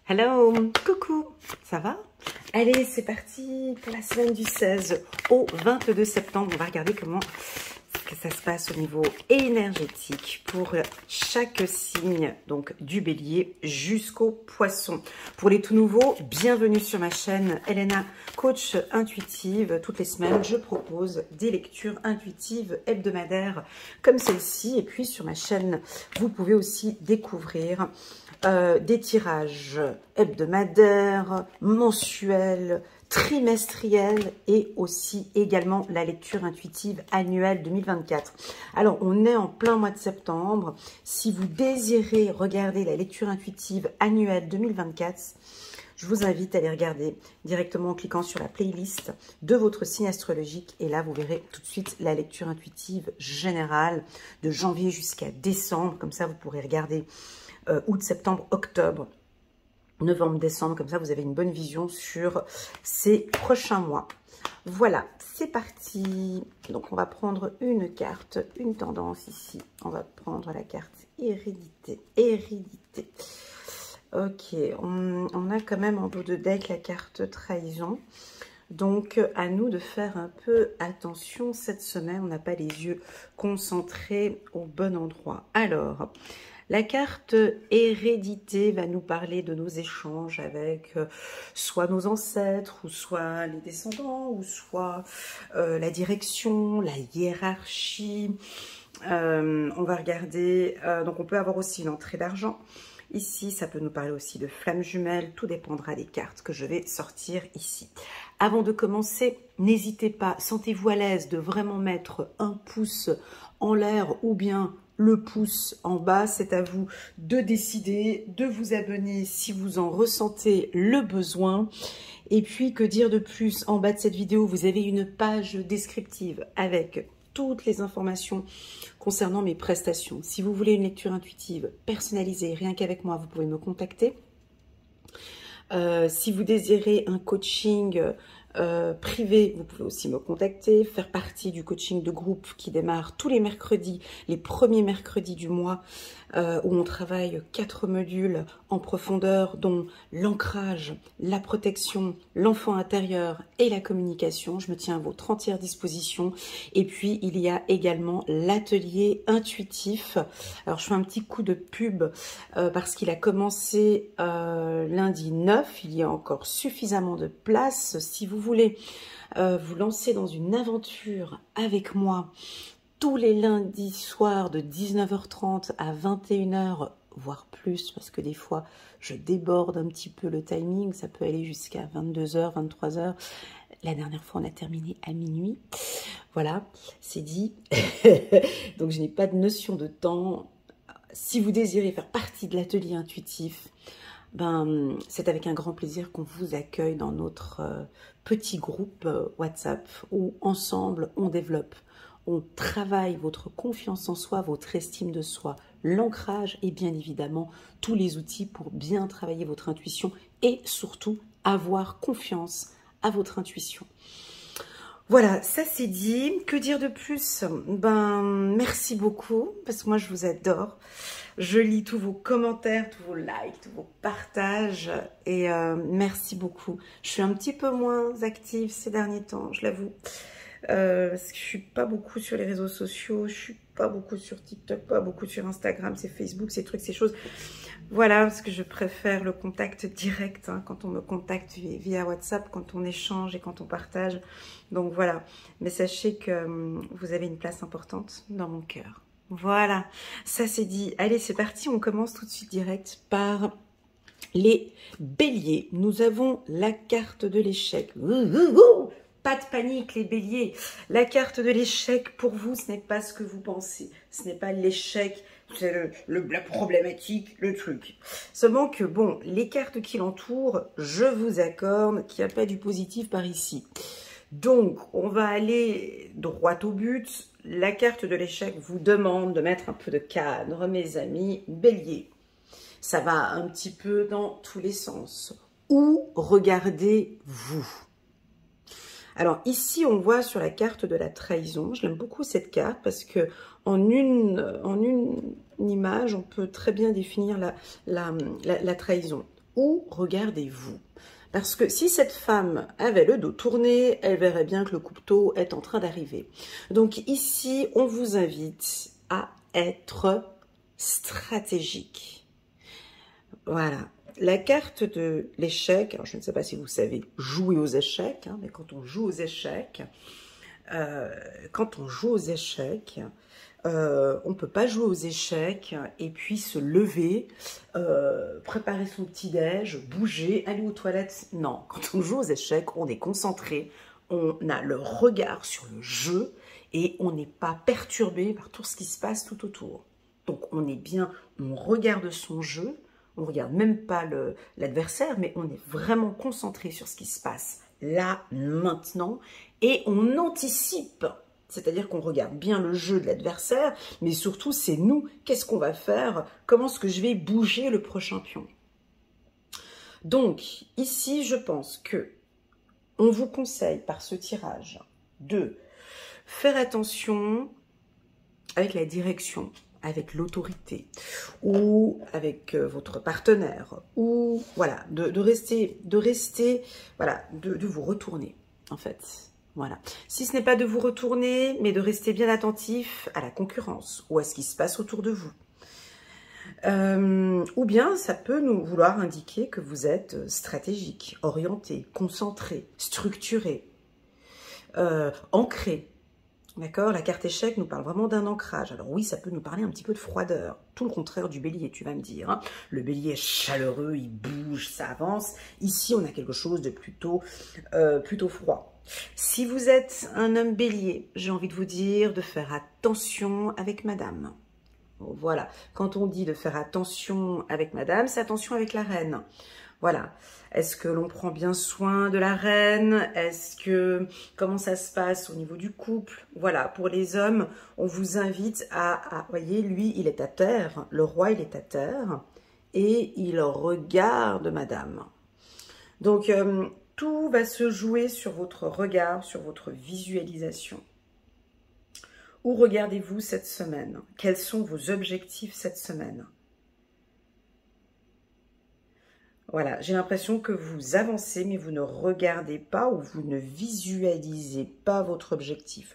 Hello, coucou, ça va? Allez, c'est parti pour la semaine du 16 au 22 septembre. On va regarder comment que ça se passe au niveau énergétique pour chaque signe, donc du bélier jusqu'au poisson. Pour les tout nouveaux, bienvenue sur ma chaîne Elena, coach intuitive. Toutes les semaines, je propose des lectures intuitives hebdomadaires comme celle-ci. Et puis sur ma chaîne, vous pouvez aussi découvrir des tirages hebdomadaires, mensuels, trimestriels et aussi également la lecture intuitive annuelle 2024. Alors, on est en plein mois de septembre. Si vous désirez regarder la lecture intuitive annuelle 2024, je vous invite à aller regarder directement en cliquant sur la playlist de votre signe astrologique. Et là, vous verrez tout de suite la lecture intuitive générale de janvier jusqu'à décembre. Comme ça, vous pourrez regarder août, septembre, octobre, novembre, décembre. Comme ça, vous avez une bonne vision sur ces prochains mois. Voilà, c'est parti. Donc, on va prendre une carte, une tendance ici. On va prendre la carte hérédité. Hérédité. Ok, on a quand même en dos de deck la carte trahison. Donc, à nous de faire un peu attention cette semaine. On n'a pas les yeux concentrés au bon endroit. Alors, la carte hérédité va nous parler de nos échanges avec soit nos ancêtres, ou soit les descendants, ou soit la direction, la hiérarchie. On va regarder, donc on peut avoir aussi une entrée d'argent. Ici, ça peut nous parler aussi de flammes jumelles. Tout dépendra des cartes que je vais sortir ici. Avant de commencer, n'hésitez pas, sentez-vous à l'aise de vraiment mettre un pouce en l'air ou bien le pouce en bas. C'est à vous de décider, de vous abonner si vous en ressentez le besoin. Et puis, que dire de plus? En bas de cette vidéo, vous avez une page descriptive avec toutes les informations concernant mes prestations. Si vous voulez une lecture intuitive personnalisée, rien qu'avec moi, vous pouvez me contacter. Si vous désirez un coaching privé, vous pouvez aussi me contacter, faire partie du coaching de groupe qui démarre tous les mercredis, les premiers mercredis du mois, où on travaille 4 modules en profondeur, dont l'ancrage, la protection, l'enfant intérieur et la communication. Je me tiens à votre entière disposition. Et puis, il y a également l'atelier intuitif. Alors, je fais un petit coup de pub parce qu'il a commencé lundi 9. Il y a encore suffisamment de place. Si vous voulez vous lancer dans une aventure avec moi, tous les lundis soirs de 19h30 à 21h, voire plus, parce que des fois, je déborde un petit peu le timing. Ça peut aller jusqu'à 22h, 23h. La dernière fois, on a terminé à minuit. Voilà, c'est dit. Donc, je n'ai pas de notion de temps. Si vous désirez faire partie de l'atelier intuitif, ben, c'est avec un grand plaisir qu'on vous accueille dans notre petit groupe WhatsApp où ensemble, on développe. On travaille votre confiance en soi, votre estime de soi, l'ancrage et bien évidemment tous les outils pour bien travailler votre intuition et surtout avoir confiance à votre intuition. Voilà, ça c'est dit. Que dire de plus? Ben, merci beaucoup parce que moi je vous adore. Je lis tous vos commentaires, tous vos likes, tous vos partages et merci beaucoup. Je suis un petit peu moins active ces derniers temps, je l'avoue. Parce que je suis pas beaucoup sur les réseaux sociaux, je suis pas beaucoup sur TikTok, pas beaucoup sur Instagram, c'est Facebook, ces trucs, ces choses. Voilà, parce que je préfère le contact direct, hein, quand on me contacte via WhatsApp, quand on échange et quand on partage. Donc voilà, mais sachez que vous avez une place importante dans mon cœur. Voilà, ça c'est dit. Allez, c'est parti, on commence tout de suite direct par les béliers. Nous avons la carte de l'échec. Pas de panique les béliers, la carte de l'échec pour vous ce n'est pas ce que vous pensez, ce n'est pas l'échec, c'est la problématique, le truc. Seulement que bon, les cartes qui l'entourent, je vous accorde qu'il n'y a pas du positif par ici. Donc on va aller droit au but, la carte de l'échec vous demande de mettre un peu de cadre mes amis béliers. Ça va un petit peu dans tous les sens. Où regardez-vous ? Alors ici, on voit sur la carte de la trahison, je l'aime beaucoup cette carte parce que en une image, on peut très bien définir la trahison. Où regardez-vous? Parce que si cette femme avait le dos tourné, elle verrait bien que le couteau est en train d'arriver. Donc ici, on vous invite à être stratégique. Voilà. La carte de l'échec, alors je ne sais pas si vous savez jouer aux échecs, hein, mais quand on joue aux échecs, on ne peut pas jouer aux échecs et puis se lever, préparer son petit-déj, bouger, aller aux toilettes. Non, quand on joue aux échecs, on est concentré, on a le regard sur le jeu et on n'est pas perturbé par tout ce qui se passe tout autour. Donc on est bien, on regarde son jeu, on ne regarde même pas l'adversaire, mais on est vraiment concentré sur ce qui se passe là, maintenant, et on anticipe. C'est-à-dire qu'on regarde bien le jeu de l'adversaire, mais surtout, c'est nous. Qu'est-ce qu'on va faire? Comment est-ce que je vais bouger le prochain pion? Donc, ici, je pense que on vous conseille, par ce tirage, de faire attention avec la direction, avec l'autorité, ou avec votre partenaire, ou voilà, de rester, voilà, de vous retourner, en fait. Voilà. Si ce n'est pas de vous retourner, mais de rester bien attentif à la concurrence ou à ce qui se passe autour de vous. Ou bien ça peut nous vouloir indiquer que vous êtes stratégique, orienté, concentré, structuré, ancré. D'accord? La carte échec nous parle vraiment d'un ancrage. Alors oui, ça peut nous parler un petit peu de froideur. Tout le contraire du bélier, tu vas me dire. Hein. Le bélier est chaleureux, il bouge, ça avance. Ici, on a quelque chose de plutôt froid. Si vous êtes un homme bélier, j'ai envie de vous dire de faire attention avec madame. Voilà. Quand on dit de faire attention avec madame, c'est attention avec la reine. Voilà. Est-ce que l'on prend bien soin de la reine? Comment ça se passe au niveau du couple? Voilà, pour les hommes, on vous invite voyez, lui, il est à terre, le roi, il est à terre, et il regarde madame. Donc, tout va se jouer sur votre regard, sur votre visualisation. Où regardez-vous cette semaine? Quels sont vos objectifs cette semaine? Voilà, j'ai l'impression que vous avancez, mais vous ne regardez pas ou vous ne visualisez pas votre objectif.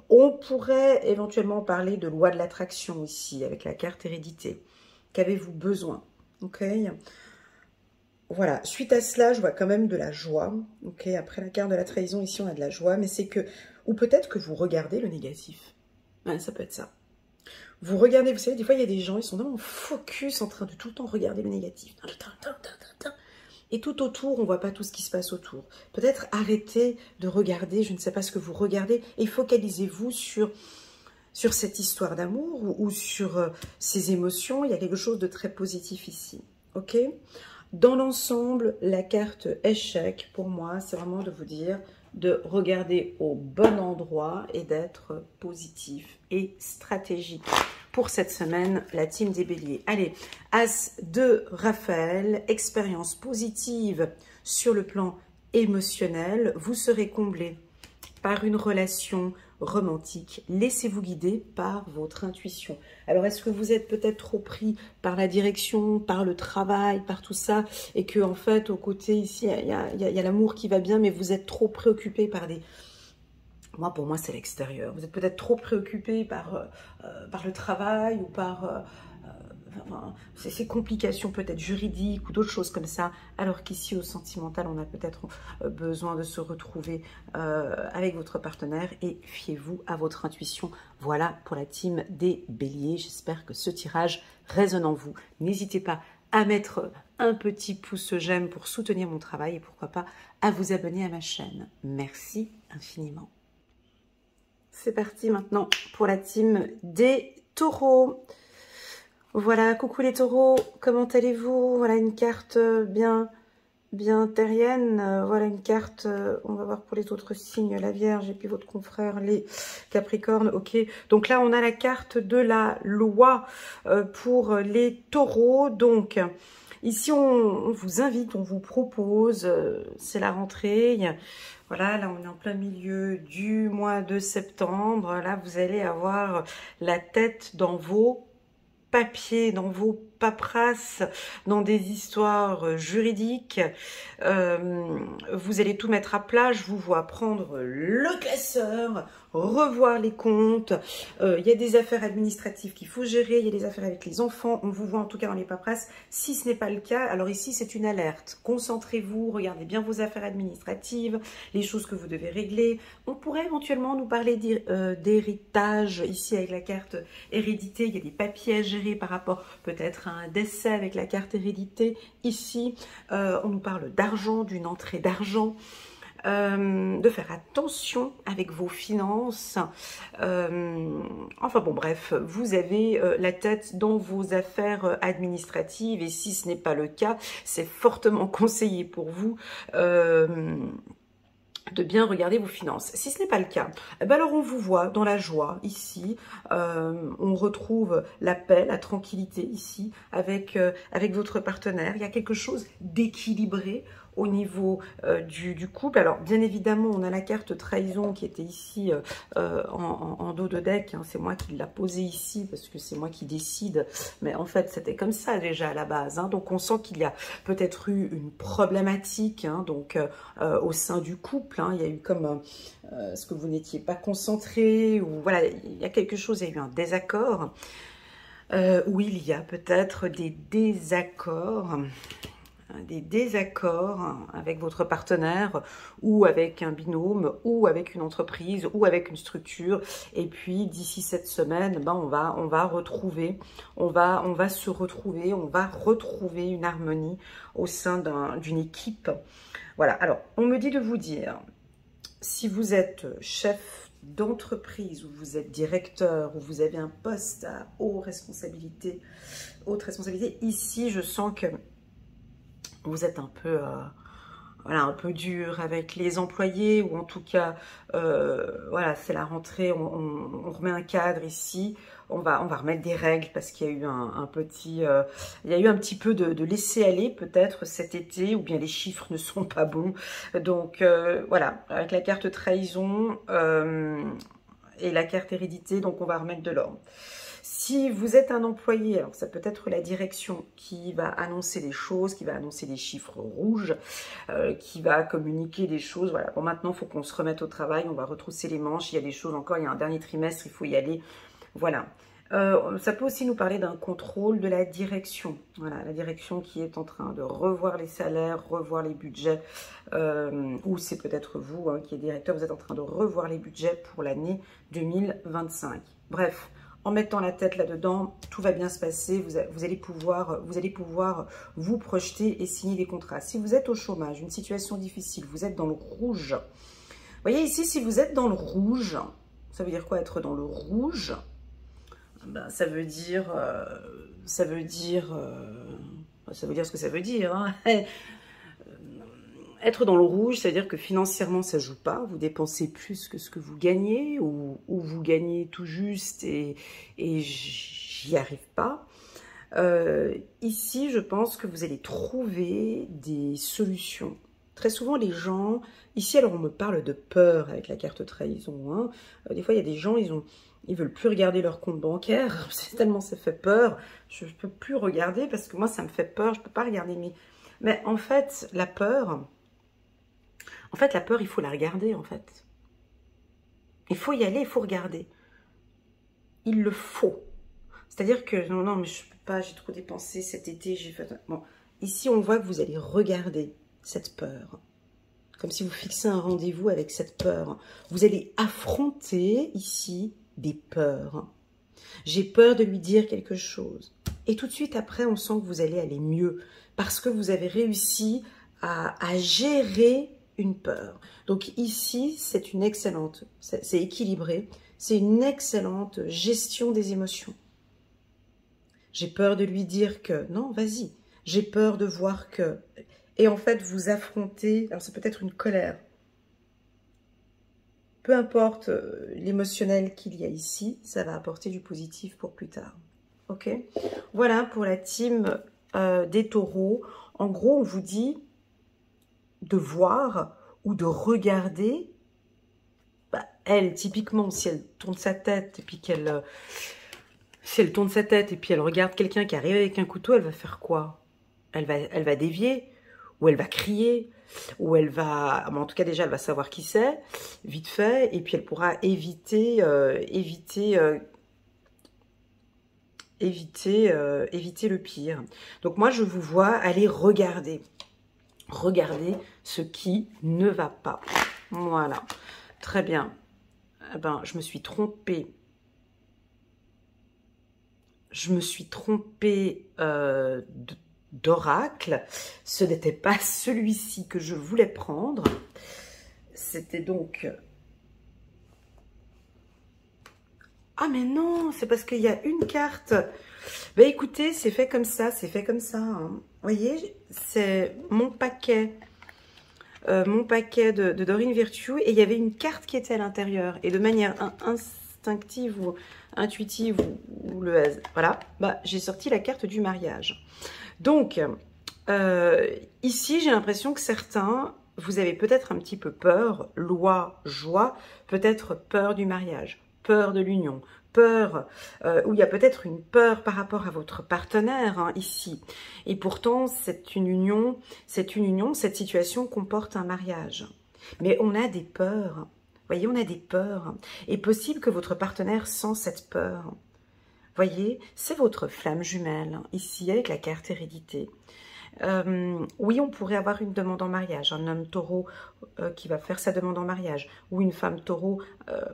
On pourrait éventuellement parler de loi de l'attraction ici, avec la carte hérédité. Qu'avez-vous besoin? Ok. Voilà, suite à cela, je vois quand même de la joie. Ok, après la carte de la trahison, ici, on a de la joie, mais c'est que... Ou peut-être que vous regardez le négatif. Ouais, ça peut être ça. Vous regardez, vous savez, des fois, il y a des gens, ils sont vraiment focus en train de tout le temps regarder le négatif. Et tout autour, on ne voit pas tout ce qui se passe autour. Peut-être arrêtez de regarder, je ne sais pas ce que vous regardez, et focalisez-vous sur cette histoire d'amour ou sur ces émotions. Il y a quelque chose de très positif ici. Ok? Dans l'ensemble, la carte échec, pour moi, c'est vraiment de vous dire de regarder au bon endroit et d'être positif et stratégique. Pour cette semaine, la team des béliers. Allez, As de Raphaël, expérience positive sur le plan émotionnel. Vous serez comblé par une relation romantique. Laissez-vous guider par votre intuition. Alors, est-ce que vous êtes peut-être trop pris par la direction, par le travail, par tout ça, et que en fait, au côté ici, il y a l'amour qui va bien, mais vous êtes trop préoccupé par des... Pour moi, c'est l'extérieur. Vous êtes peut-être trop préoccupé par le travail ou par ces complications peut-être juridiques ou d'autres choses comme ça, alors qu'ici, au sentimental, on a peut-être besoin de se retrouver avec votre partenaire et fiez-vous à votre intuition. Voilà pour la team des béliers. J'espère que ce tirage résonne en vous. N'hésitez pas à mettre un petit pouce j'aime pour soutenir mon travail et pourquoi pas à vous abonner à ma chaîne. Merci infiniment. C'est parti maintenant pour la team des taureaux. Voilà, coucou les taureaux, comment allez-vous? Voilà une carte bien terrienne. Voilà une carte, on va voir pour les autres signes, la Vierge et puis votre confrère, les Capricornes. Ok, donc là on a la carte de la loi pour les taureaux. Donc ici on vous invite, on vous propose, c'est la rentrée. Voilà, là on est en plein milieu du mois de septembre. Là vous allez avoir la tête dans vos papiers, dans vos paperasse, dans des histoires juridiques. Vous allez tout mettre à plat. Je vous vois prendre le classeur, revoir les comptes. Il y a des affaires administratives qu'il faut gérer, il y a des affaires avec les enfants. On vous voit en tout cas dans les paperasses. Si ce n'est pas le cas, alors ici c'est une alerte. Concentrez-vous, regardez bien vos affaires administratives, les choses que vous devez régler. On pourrait éventuellement nous parler d'héritage. Ici avec la carte hérédité, il y a des papiers à gérer par rapport peut-être à un décès avec la carte hérédité. Ici, on nous parle d'argent, d'une entrée d'argent. De faire attention avec vos finances. Enfin bon, bref, vous avez la tête dans vos affaires administratives et si ce n'est pas le cas, c'est fortement conseillé pour vous de bien regarder vos finances. Si ce n'est pas le cas, eh ben alors on vous voit dans la joie ici, on retrouve la paix, la tranquillité ici avec votre partenaire. Il y a quelque chose d'équilibré au niveau du couple. Alors bien évidemment on a la carte trahison qui était ici en dos de deck, hein. C'est moi qui l'a posée ici parce que c'est moi qui décide, mais en fait c'était comme ça déjà à la base, hein. Donc on sent qu'il y a peut-être eu une problématique, hein, donc au sein du couple, hein. Il y a eu comme ce que vous n'étiez pas concentré, ou voilà, il y a quelque chose, il y a eu un désaccord, où il y a peut-être des désaccords avec votre partenaire ou avec un binôme ou avec une entreprise ou avec une structure. Et puis d'ici cette semaine, ben on va se retrouver, on va retrouver une harmonie au sein d'une équipe. Voilà, alors on me dit de vous dire, si vous êtes chef d'entreprise ou vous êtes directeur ou vous avez un poste à haute responsabilité, ici je sens que vous êtes un peu, voilà, un peu dur avec les employés, ou en tout cas, voilà, c'est la rentrée, on remet un cadre ici, on va remettre des règles parce qu'il y a eu un petit peu de laisser-aller peut-être cet été, ou bien les chiffres ne sont pas bons. Donc voilà, avec la carte trahison et la carte hérédité, donc on va remettre de l'ordre. Si vous êtes un employé, alors ça peut être la direction qui va annoncer les choses, qui va annoncer des chiffres rouges, qui va communiquer des choses. Voilà, bon maintenant il faut qu'on se remette au travail, on va retrousser les manches, il y a des choses encore, il y a un dernier trimestre, il faut y aller. Voilà. Ça peut aussi nous parler d'un contrôle de la direction. Voilà, la direction qui est en train de revoir les salaires, revoir les budgets, ou c'est peut-être vous hein, qui êtes directeur, vous êtes en train de revoir les budgets pour l'année 2025. Bref, en mettant la tête là-dedans, tout va bien se passer, vous allez pouvoir vous projeter et signer des contrats. Si vous êtes au chômage, une situation difficile, vous êtes dans le rouge. Vous voyez ici, si vous êtes dans le rouge, ça veut dire quoi être dans le rouge? Ben, ça veut dire ce que ça veut dire. Hein. Être dans le rouge, c'est-à-dire que financièrement, ça ne joue pas. Vous dépensez plus que ce que vous gagnez, ou vous gagnez tout juste et j'y arrive pas. Ici, je pense que vous allez trouver des solutions. Très souvent, les gens... Ici, alors, on me parle de peur avec la carte trahison. Hein. Des fois, il y a des gens, ils veulent plus regarder leur compte bancaire. Tellement ça fait peur. Je ne peux plus regarder parce que moi, ça me fait peur. Je ne peux pas regarder. Mais en fait, la peur... il faut la regarder, en fait. Il faut y aller, il faut regarder. Il le faut. C'est-à-dire que, non, mais je peux pas, j'ai trop dépensé cet été, j'ai fait... Bon, ici, on voit que vous allez regarder cette peur. Comme si vous fixez un rendez-vous avec cette peur. Vous allez affronter, ici, des peurs. J'ai peur de lui dire quelque chose. Et tout de suite, après, on sent que vous allez aller mieux. Parce que vous avez réussi à gérer une peur. Donc ici, c'est une excellente, c'est équilibré, c'est une excellente gestion des émotions. J'ai peur de lui dire que, non, vas-y, j'ai peur de voir que, et en fait, vous affrontez, alors c'est peut-être une colère, peu importe l'émotionnel qu'il y a ici, ça va apporter du positif pour plus tard. Ok? Voilà pour la team des taureaux. En gros, on vous dit de voir ou de regarder, bah, elle, typiquement, si elle tourne sa tête et puis qu'elle Si elle tourne sa tête et puis elle regarde quelqu'un qui arrive avec un couteau, elle va faire quoi? Elle va dévier, ou elle va crier, ou elle va... Bon, en tout cas, déjà, elle va savoir qui c'est, vite fait, et puis elle pourra éviter le pire. Donc moi, je vous vois aller regarder. Regardez ce qui ne va pas. Voilà. Très bien. Eh ben, je me suis trompée. Je me suis trompée d'oracle. Ce n'était pas celui-ci que je voulais prendre. C'était donc... Ah mais non, c'est parce qu'il y a une carte. Ben écoutez, c'est fait comme ça, c'est fait comme ça. Hein. Vous voyez, c'est mon paquet de Dorine Virtue, et il y avait une carte qui était à l'intérieur. Et de manière instinctive ou intuitive, ou voilà, bah, j'ai sorti la carte du mariage. Donc, ici, j'ai l'impression que certains, vous avez peut-être un petit peu peur, loi, joie, peut-être peur du mariage, peur de l'union, peur, où il y a peut-être une peur par rapport à votre partenaire, hein, ici. Et pourtant, c'est une union, cette situation comporte un mariage. Mais on a des peurs, vous voyez, on a des peurs. Et possible que votre partenaire sent cette peur. Voyez, c'est votre flamme jumelle, ici, avec la carte hérédité. Oui, on pourrait avoir une demande en mariage, un homme taureau qui va faire sa demande en mariage, ou une femme taureau,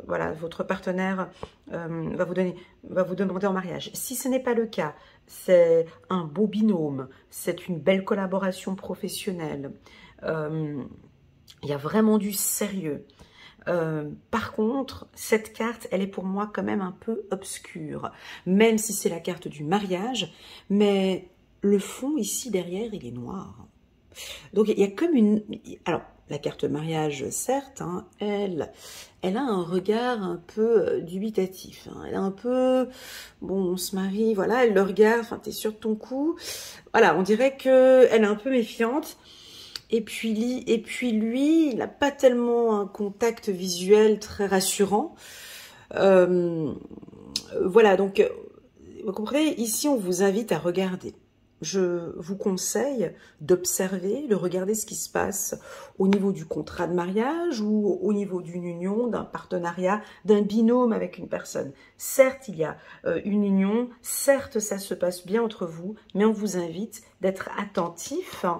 voilà, votre partenaire va vous demander en mariage. Si ce n'est pas le cas, c'est un beau binôme, c'est une belle collaboration professionnelle, il y a vraiment du sérieux. Par contre, cette carte, elle est pour moi quand même un peu obscure, même si c'est la carte du mariage, mais le fond ici derrière, il est noir. Donc il y a comme une... Alors, la carte mariage, certes, hein, elle a un regard un peu dubitatif. Hein, elle a un peu... Bon, on se marie, voilà, elle le regarde, enfin, t'es sûr de ton coup. Voilà, on dirait qu'elle est un peu méfiante. Et puis lui, il n'a pas tellement un contact visuel très rassurant. Voilà, donc, vous comprenez, ici, on vous invite à regarder. Je vous conseille d'observer, de regarder ce qui se passe au niveau du contrat de mariage ou au niveau d'une union, d'un partenariat, d'un binôme avec une personne. Certes, il y a une union, certes, ça se passe bien entre vous, mais on vous invite d'être attentif, hein,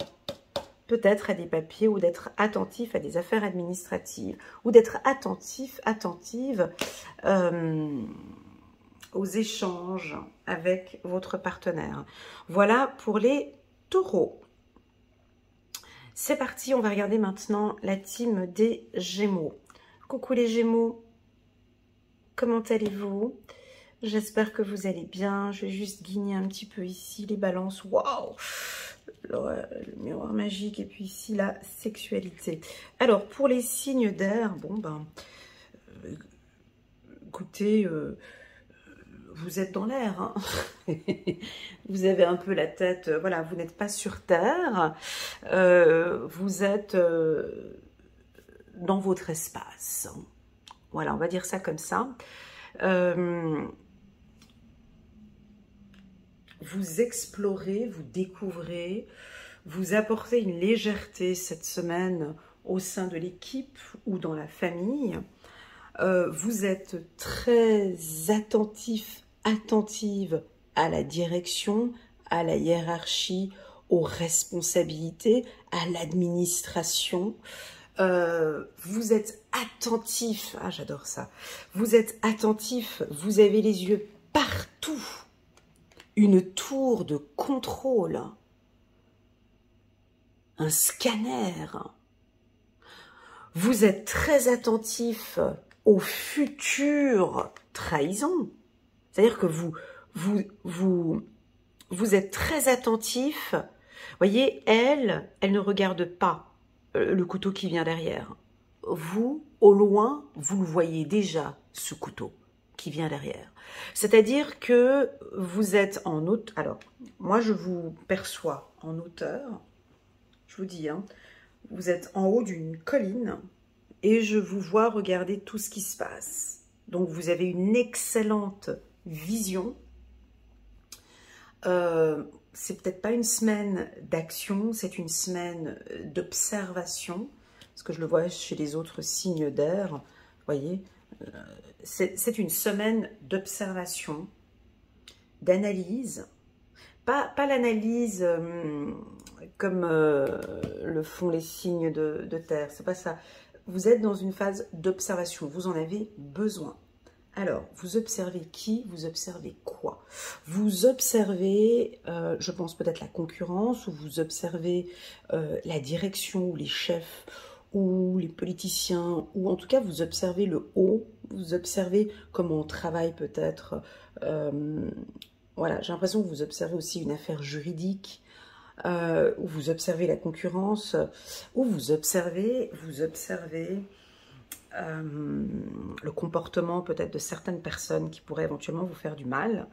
peut-être à des papiers, ou d'être attentif à des affaires administratives, ou d'être attentive aux échanges avec votre partenaire. Voilà pour les taureaux. C'est parti, on va regarder maintenant la team des Gémeaux. Coucou les Gémeaux, comment allez-vous? J'espère que vous allez bien. Je vais juste guigner un petit peu ici les balances. Waouh! Le miroir magique, et puis ici la sexualité. Alors pour les signes d'air, bon ben écoutez, vous êtes dans l'air, hein. Vous avez un peu la tête, voilà, vous n'êtes pas sur terre, vous êtes dans votre espace, voilà, on va dire ça comme ça. Vous explorez, vous découvrez, vous apportez une légèreté cette semaine au sein de l'équipe ou dans la famille. Vous êtes très attentive à la direction, à la hiérarchie, aux responsabilités, à l'administration. Vous êtes attentif, ah j'adore ça, vous êtes attentif, vous avez les yeux partout. Une tour de contrôle, un scanner. Vous êtes très attentif aux futures trahisons. C'est-à-dire que vous êtes très attentif. Voyez, elle ne regarde pas le couteau qui vient derrière. Vous, au loin, vous le voyez déjà, ce couteau qui vient derrière. C'est-à-dire que vous êtes en hauteur. Alors, moi, je vous perçois en hauteur. Je vous dis, hein, vous êtes en haut d'une colline et je vous vois regarder tout ce qui se passe. Donc, vous avez une excellente vision C'est peut-être pas une semaine d'action, c'est une semaine d'observation, parce que je le vois chez les autres signes d'air, vous voyez, c'est une semaine d'observation, d'analyse, pas l'analyse comme le font les signes de terre, c'est pas ça. Vous êtes dans une phase d'observation, vous en avez besoin. Alors, vous observez qui? Vous observez quoi? Vous observez, je pense peut-être la concurrence, ou vous observez la direction, ou les chefs, ou les politiciens, ou en tout cas vous observez le haut, vous observez comment on travaille peut-être. Voilà, j'ai l'impression que vous observez aussi une affaire juridique, où vous observez la concurrence, où vous observez le comportement peut-être de certaines personnes qui pourraient éventuellement vous faire du mal.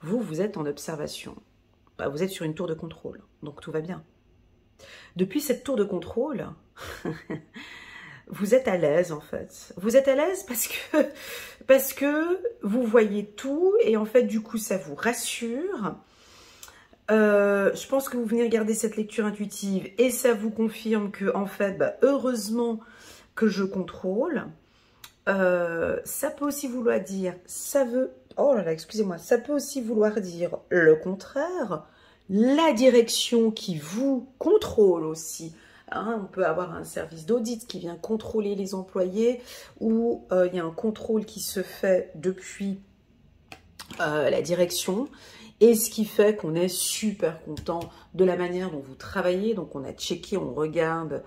Vous êtes en observation. Vous êtes sur une tour de contrôle, donc tout va bien. Depuis cette tour de contrôle, vous êtes à l'aise en fait. Vous êtes à l'aise parce que vous voyez tout et en fait du coup ça vous rassure. Je pense que vous venez regarder cette lecture intuitive et ça vous confirme que en fait, heureusement que je contrôle. Ça peut aussi vouloir dire, oh là là, excusez-moi, ça peut aussi vouloir dire le contraire, la direction qui vous contrôle aussi. Hein, on peut avoir un service d'audit qui vient contrôler les employés ou il y a un contrôle qui se fait depuis la direction. Et ce qui fait qu'on est super content de la manière dont vous travaillez. Donc on a checké, on regarde,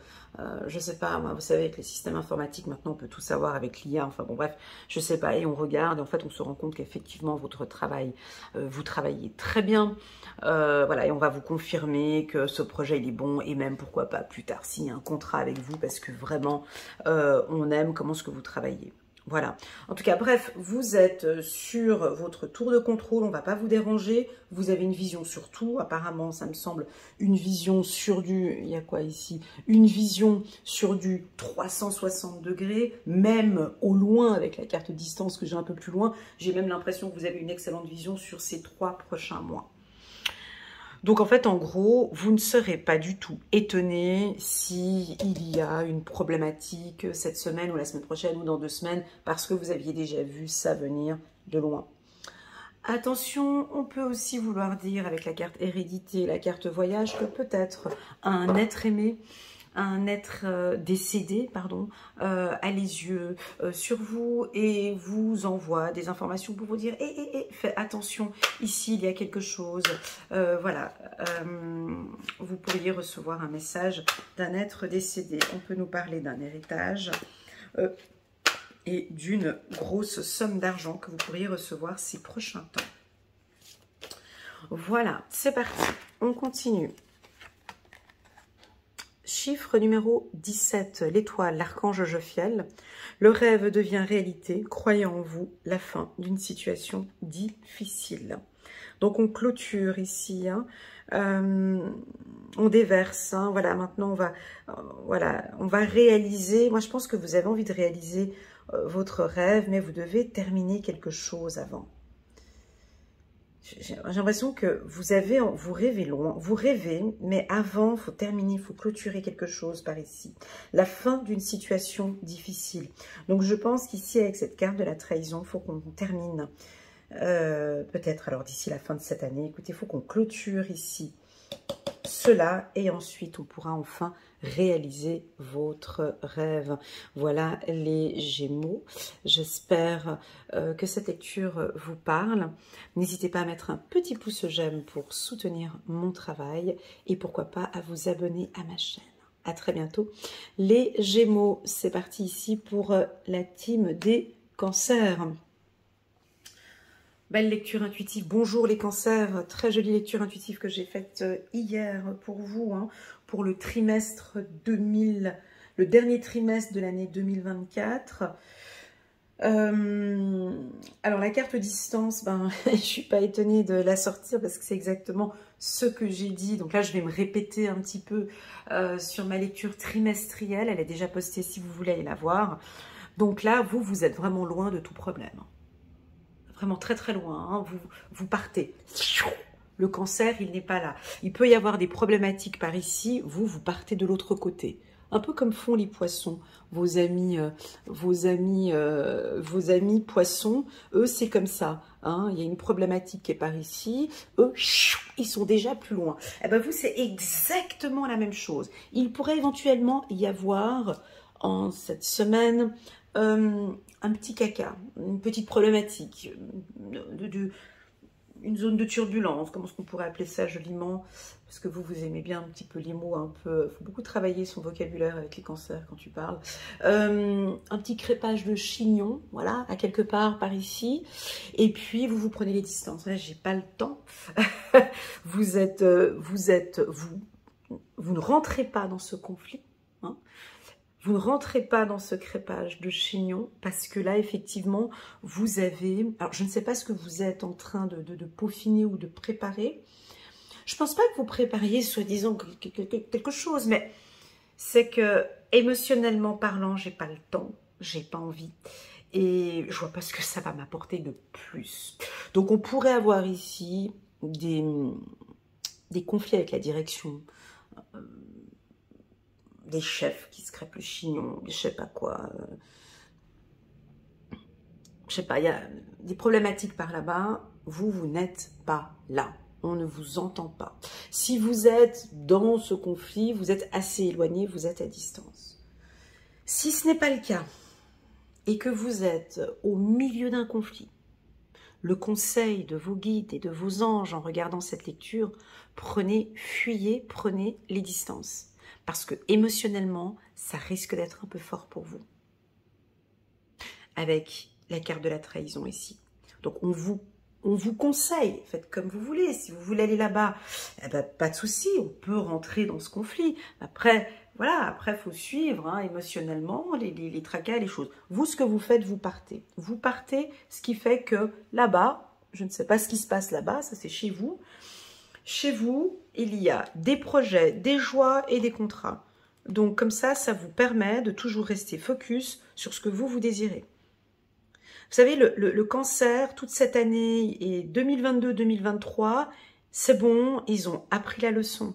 je sais pas, moi, vous savez, avec les systèmes informatiques, maintenant on peut tout savoir avec l'IA, enfin bon bref, je sais pas, et on regarde, et en fait on se rend compte qu'effectivement votre travail, vous travaillez très bien, voilà, et on va vous confirmer que ce projet il est bon, et même pourquoi pas plus tard signer un contrat avec vous, parce que vraiment on aime comment est-ce que vous travaillez. Voilà. En tout cas, bref, vous êtes sur votre tour de contrôle, on ne va pas vous déranger. Vous avez une vision sur tout. Apparemment, ça me semble une vision sur du... Il y a quoi ici? Une vision sur du 360 degrés, même au loin, avec la carte distance que j'ai un peu plus loin. J'ai même l'impression que vous avez une excellente vision sur ces 3 prochains mois. Donc en fait, en gros, vous ne serez pas du tout étonné s'il y a une problématique cette semaine ou la semaine prochaine ou dans 2 semaines parce que vous aviez déjà vu ça venir de loin. Attention, on peut aussi vouloir dire avec la carte hérédité, la carte voyage, que peut-être un être aimé, un être décédé, pardon, a les yeux sur vous et vous envoie des informations pour vous dire fais attention, ici il y a quelque chose. Voilà, vous pourriez recevoir un message d'un être décédé. On peut nous parler d'un héritage et d'une grosse somme d'argent que vous pourriez recevoir ces prochains temps. Voilà, c'est parti, on continue. Chiffre numéro 17, l'étoile, l'archange Jophiel. Le rêve devient réalité, croyez en vous, la fin d'une situation difficile. Donc on clôture ici, hein. On déverse, hein. Voilà, maintenant on va réaliser, moi je pense que vous avez envie de réaliser votre rêve, mais vous devez terminer quelque chose avant. J'ai l'impression que vous rêvez loin, vous rêvez, mais avant, il faut terminer, il faut clôturer quelque chose par ici. La fin d'une situation difficile. Donc, je pense qu'ici, avec cette carte de la trahison, il faut qu'on termine, peut-être, alors d'ici la fin de cette année, écoutez, il faut qu'on clôture ici cela et ensuite, on pourra enfin réaliser votre rêve. Voilà les Gémeaux. J'espère que cette lecture vous parle. N'hésitez pas à mettre un petit pouce j'aime pour soutenir mon travail et pourquoi pas à vous abonner à ma chaîne. À très bientôt. Les Gémeaux, c'est parti ici pour la team des cancers. Belle lecture intuitive. Bonjour les cancers. Très jolie lecture intuitive que j'ai faite hier pour vous, hein, pour le trimestre 2000, le dernier trimestre de l'année 2024. Alors la carte distance, je suis pas étonnée de la sortir parce que c'est exactement ce que j'ai dit. Donc là, je vais me répéter un petit peu sur ma lecture trimestrielle. Elle est déjà postée si vous voulez aller la voir. Donc là, vous êtes vraiment loin de tout problème. Vraiment très très loin, hein. Vous partez. Le cancer, il n'est pas là. Il peut y avoir des problématiques par ici, vous partez de l'autre côté. Un peu comme font les poissons, vos amis poissons, eux c'est comme ça. Hein. Il y a une problématique qui est par ici, eux ils sont déjà plus loin. Eh ben vous c'est exactement la même chose. Il pourrait éventuellement y avoir en cette semaine un petit caca, une petite problématique, une zone de turbulence, comment est-ce qu'on pourrait appeler ça joliment, parce que vous aimez bien un petit peu les mots un peu, il faut beaucoup travailler son vocabulaire avec les cancers quand tu parles. Un petit crépage de chignon, voilà, à quelque part par ici, et puis vous prenez les distances. Là, j'ai pas le temps. vous ne rentrez pas dans ce conflit, hein. Vous ne rentrez pas dans ce crépage de chignon parce que là, effectivement, vous avez... Alors, je ne sais pas ce que vous êtes en train de peaufiner ou de préparer. Je ne pense pas que vous prépariez, soi-disant, quelque chose, mais c'est que, émotionnellement parlant, j'ai pas le temps, j'ai pas envie. Et je vois pas ce que ça va m'apporter de plus. Donc, on pourrait avoir ici des conflits avec la direction, des chefs qui se crêpent le chignon, je sais pas quoi. Je sais pas, il y a des problématiques par là-bas. Vous n'êtes pas là. On ne vous entend pas. Si vous êtes dans ce conflit, vous êtes assez éloigné, vous êtes à distance. Si ce n'est pas le cas, et que vous êtes au milieu d'un conflit, le conseil de vos guides et de vos anges en regardant cette lecture, fuyez, prenez les distances. Parce que émotionnellement, ça risque d'être un peu fort pour vous. Avec la carte de la trahison ici. Donc on vous conseille, faites comme vous voulez. Si vous voulez aller là-bas, eh ben, pas de souci, on peut rentrer dans ce conflit. Après, voilà, après il faut suivre hein, émotionnellement les tracas, les choses. Vous, ce que vous faites, vous partez. Vous partez, ce qui fait que là-bas, je ne sais pas ce qui se passe là-bas, ça c'est chez vous. Chez vous, il y a des projets, des joies et des contrats. Donc comme ça vous permet de toujours rester focus sur ce que vous désirez. Vous savez, le cancer, toute cette année et 2022-2023, c'est bon, ils ont appris la leçon.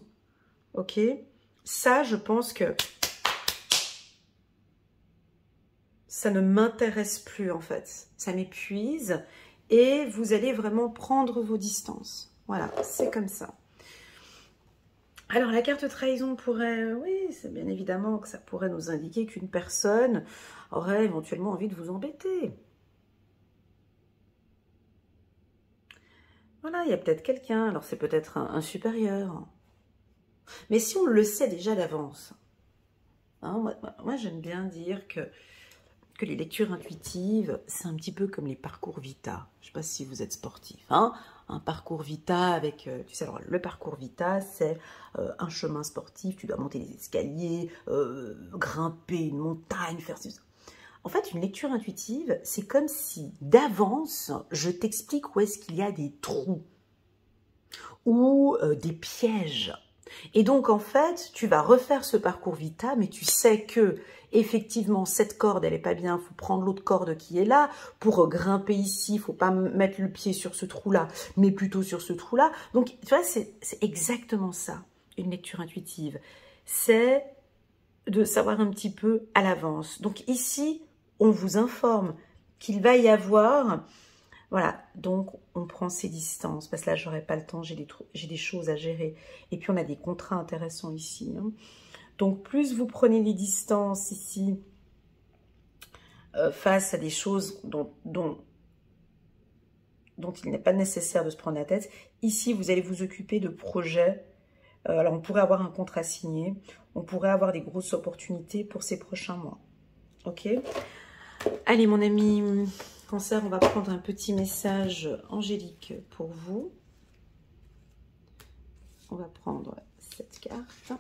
Ok? Ça, je pense que ça ne m'intéresse plus en fait. Ça m'épuise et vous allez vraiment prendre vos distances. Voilà, c'est comme ça. Alors, la carte trahison pourrait... Oui, c'est bien évidemment que ça pourrait nous indiquer qu'une personne aurait éventuellement envie de vous embêter. Voilà, il y a peut-être quelqu'un, alors c'est peut-être un supérieur. Mais si on le sait déjà d'avance, hein, moi j'aime bien dire que les lectures intuitives, c'est un petit peu comme les parcours Vita. Je ne sais pas si vous êtes sportif. Hein, un parcours Vita avec... tu sais, alors le parcours Vita, c'est un chemin sportif. Tu dois monter les escaliers, grimper une montagne, faire... En fait, une lecture intuitive, c'est comme si d'avance, je t'explique où est-ce qu'il y a des trous ou des pièges. Et donc, en fait, tu vas refaire ce parcours Vita, mais tu sais que, effectivement, cette corde, elle n'est pas bien, il faut prendre l'autre corde qui est là. Pour grimper ici, il ne faut pas mettre le pied sur ce trou-là, mais plutôt sur ce trou-là. Donc, tu vois, c'est exactement ça, une lecture intuitive. C'est de savoir un petit peu à l'avance. Donc, ici, on vous informe qu'il va y avoir... Voilà, donc on prend ses distances, parce que là, j'aurai pas le temps, j'ai des choses à gérer. Et puis, on a des contrats intéressants ici. Hein. Donc, plus vous prenez les distances ici, face à des choses dont il n'est pas nécessaire de se prendre la tête, ici, vous allez vous occuper de projets. Alors, on pourrait avoir un contrat signé, on pourrait avoir des grosses opportunités pour ces prochains mois. Ok? Allez, mon ami... Cancer, on va prendre un petit message angélique pour vous. On va prendre cette carte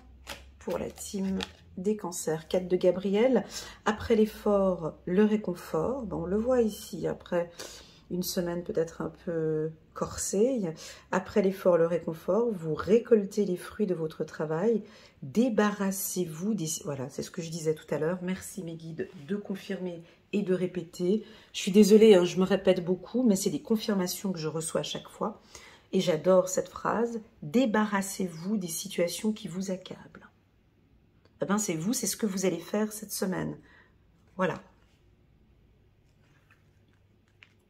pour la team des cancers. 4 de Gabriel. Après l'effort, le réconfort. Bon, on le voit ici, après une semaine peut-être un peu corsée. Après l'effort, le réconfort, vous récoltez les fruits de votre travail. Débarrassez-vous des... Voilà, c'est ce que je disais tout à l'heure. Merci mes guides de confirmer et de répéter. Je suis désolée, hein, je me répète beaucoup, mais c'est des confirmations que je reçois à chaque fois. Et j'adore cette phrase, débarrassez-vous des situations qui vous accablent. Eh bien, c'est vous, c'est ce que vous allez faire cette semaine. Voilà.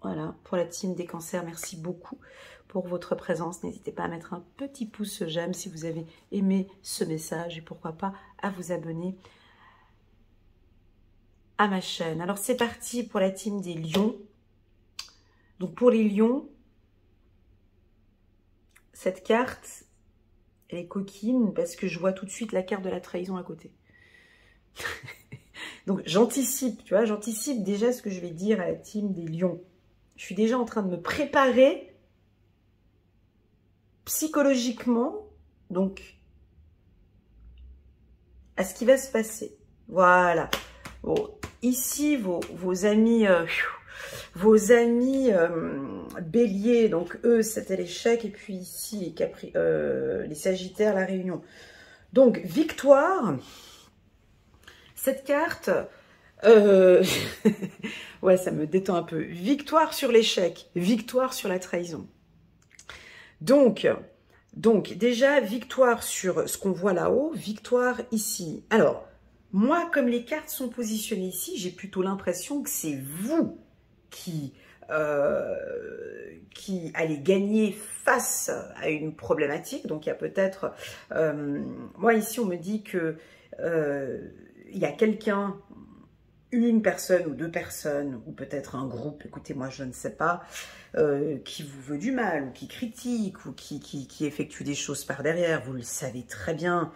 Voilà, pour la team des cancers, merci beaucoup pour votre présence. N'hésitez pas à mettre un petit pouce j'aime si vous avez aimé ce message et pourquoi pas à vous abonner à ma chaîne. Alors, c'est parti pour la team des lions. Donc, pour les lions, cette carte, elle est coquine parce que je vois tout de suite la carte de la trahison à côté. Donc, j'anticipe, tu vois, j'anticipe déjà ce que je vais dire à la team des lions. Je suis déjà en train de me préparer psychologiquement, donc, à ce qui va se passer. Voilà. Bon, ici, vos amis... béliers, donc eux, c'était l'échec. Et puis ici, les sagittaires, la réunion. Donc, victoire. Cette carte, ouais, ça me détend un peu. Victoire sur l'échec, victoire sur la trahison. Donc, déjà, victoire sur ce qu'on voit là-haut, victoire ici. Alors, moi, comme les cartes sont positionnées ici, j'ai plutôt l'impression que c'est vous qui allez gagner face à une problématique. Donc, il y a peut-être... moi, ici, on me dit que il y a quelqu'un, une personne ou deux personnes, ou peut-être un groupe, écoutez, moi, je ne sais pas, qui vous veut du mal, ou qui critique, ou qui effectue des choses par derrière. Vous le savez très bien.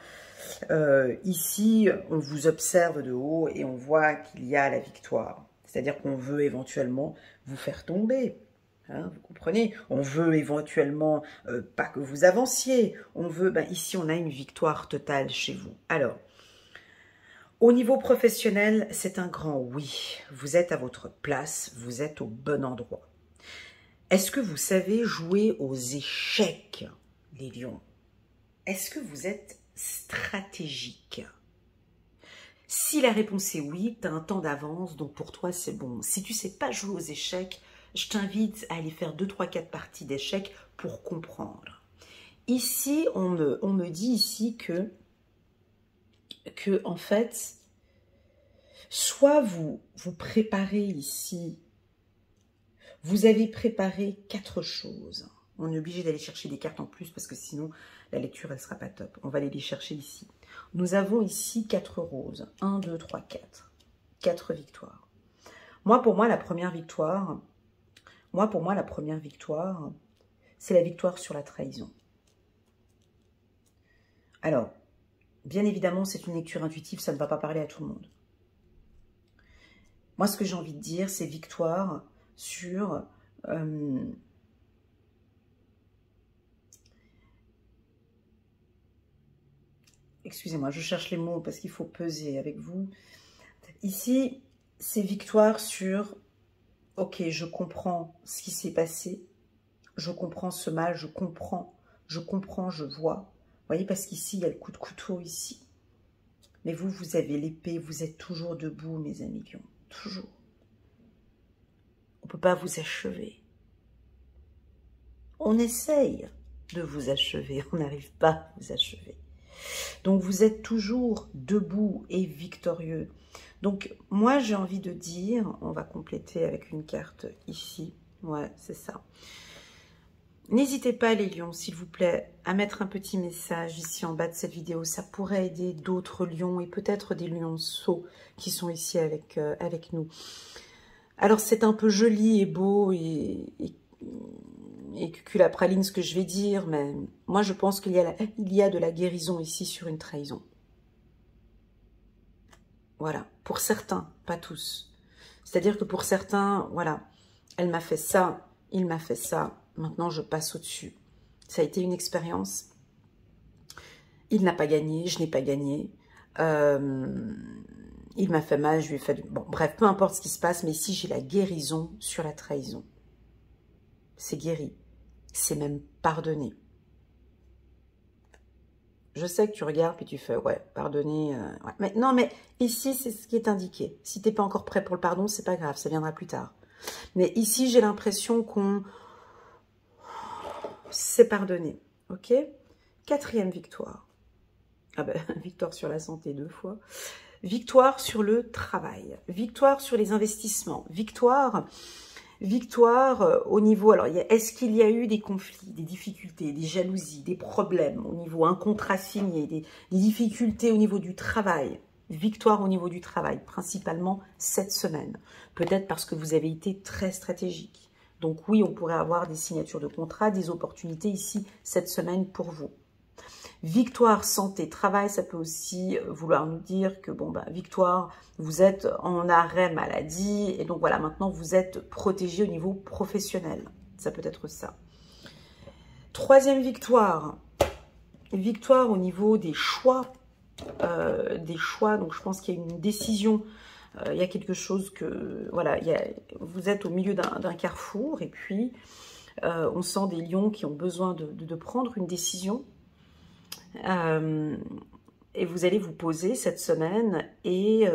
Ici, on vous observe de haut et on voit qu'il y a la victoire. C'est-à-dire qu'on veut éventuellement vous faire tomber. Hein, vous comprenez? On veut éventuellement pas que vous avanciez. On veut, ben, ici, on a une victoire totale chez vous. Alors, au niveau professionnel, c'est un grand oui. Vous êtes à votre place, vous êtes au bon endroit. Est-ce que vous savez jouer aux échecs, les lions? Est-ce que vous êtes stratégique? Si la réponse est oui, tu as un temps d'avance, donc pour toi, c'est bon. Si tu ne sais pas jouer aux échecs, je t'invite à aller faire 2, 3, 4 parties d'échecs pour comprendre. Ici, on me dit ici que en fait, soit vous préparez ici, vous avez préparé 4 choses. On est obligé d'aller chercher des cartes en plus parce que sinon, la lecture, elle ne sera pas top. On va aller les chercher ici. Nous avons ici 4 roses. 1, 2, 3, 4. 4 victoires. Moi, pour moi, la première victoire, c'est la victoire sur la trahison. Alors, bien évidemment, c'est une lecture intuitive, ça ne va pas parler à tout le monde. Moi, ce que j'ai envie de dire, c'est victoire sur... excusez-moi, je cherche les mots parce qu'il faut peser avec vous. Ici, c'est victoire sur... Ok, je comprends ce qui s'est passé. Je comprends ce mal, je comprends, je vois. Vous voyez, parce qu'ici, il y a le coup de couteau ici. Mais vous, vous avez l'épée, vous êtes toujours debout, mes amis lions. Toujours. On ne peut pas vous achever. On essaye de vous achever, on n'arrive pas à vous achever. Donc, vous êtes toujours debout et victorieux. Donc, moi, j'ai envie de dire, on va compléter avec une carte ici. Ouais, c'est ça. N'hésitez pas, les lions, s'il vous plaît, à mettre un petit message ici en bas de cette vidéo. Ça pourrait aider d'autres lions et peut-être des lionceaux qui sont ici avec nous. Alors, c'est un peu joli et beau et cuculapraline ce que je vais dire, mais moi, je pense qu'il y a de la guérison ici sur une trahison. Voilà, pour certains, pas tous. C'est-à-dire que pour certains, voilà, elle m'a fait ça, il m'a fait ça, maintenant je passe au-dessus. Ça a été une expérience. Il n'a pas gagné, je n'ai pas gagné. Il m'a fait mal, je lui ai fait... Bon, bref, peu importe ce qui se passe, mais ici j'ai la guérison sur la trahison. C'est guéri, c'est même pardonné. Je sais que tu regardes et tu fais, ouais, pardonner. Ouais. Mais, non, mais ici, c'est ce qui est indiqué. Si tu n'es pas encore prêt pour le pardon, c'est pas grave, ça viendra plus tard. Mais ici, j'ai l'impression qu'on... c'est pardonné. Ok? Quatrième victoire. Ah ben, victoire sur la santé 2 fois. Victoire sur le travail. Victoire sur les investissements. Victoire au niveau... Alors, est-ce qu'il y a eu des conflits, des difficultés, des jalousies, des problèmes au niveau un contrat signé, des difficultés au niveau du travail? Victoire au niveau du travail, principalement cette semaine. Peut-être parce que vous avez été très stratégique. Donc oui, on pourrait avoir des signatures de contrat, des opportunités ici cette semaine pour vous. Victoire, santé, travail, ça peut aussi vouloir nous dire que, bon, ben, victoire, vous êtes en arrêt maladie, et donc voilà, maintenant vous êtes protégé au niveau professionnel. Ça peut être ça. Troisième victoire, victoire au niveau des choix. Donc je pense qu'il y a une décision, il y a quelque chose que, voilà, vous êtes au milieu d'un carrefour, et puis on sent des lions qui ont besoin de prendre une décision. Et vous allez vous poser cette semaine et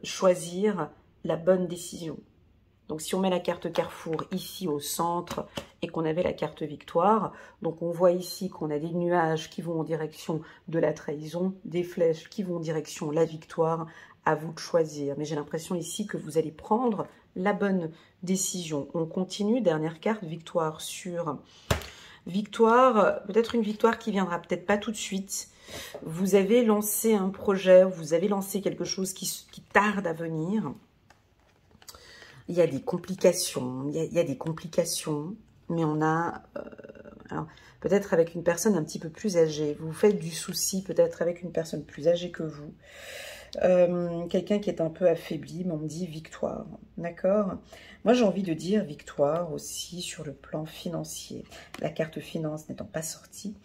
choisir la bonne décision. Donc si on met la carte Carrefour ici au centre et qu'on avait la carte Victoire, donc on voit ici qu'on a des nuages qui vont en direction de la trahison, des flèches qui vont en direction de la victoire, à vous de choisir. Mais j'ai l'impression ici que vous allez prendre la bonne décision. On continue, dernière carte, Victoire sur... Victoire, peut-être une victoire qui viendra peut-être pas tout de suite. Vous avez lancé un projet, vous avez lancé quelque chose qui tarde à venir. Il y a des complications, il y a des complications, mais on a, peut-être avec une personne un petit peu plus âgée. Vous faites du souci peut-être avec une personne plus âgée que vous. Quelqu'un qui est un peu affaibli, mais on me dit victoire, d'accord? Moi, j'ai envie de dire victoire aussi sur le plan financier. La carte finance n'étant pas sortie,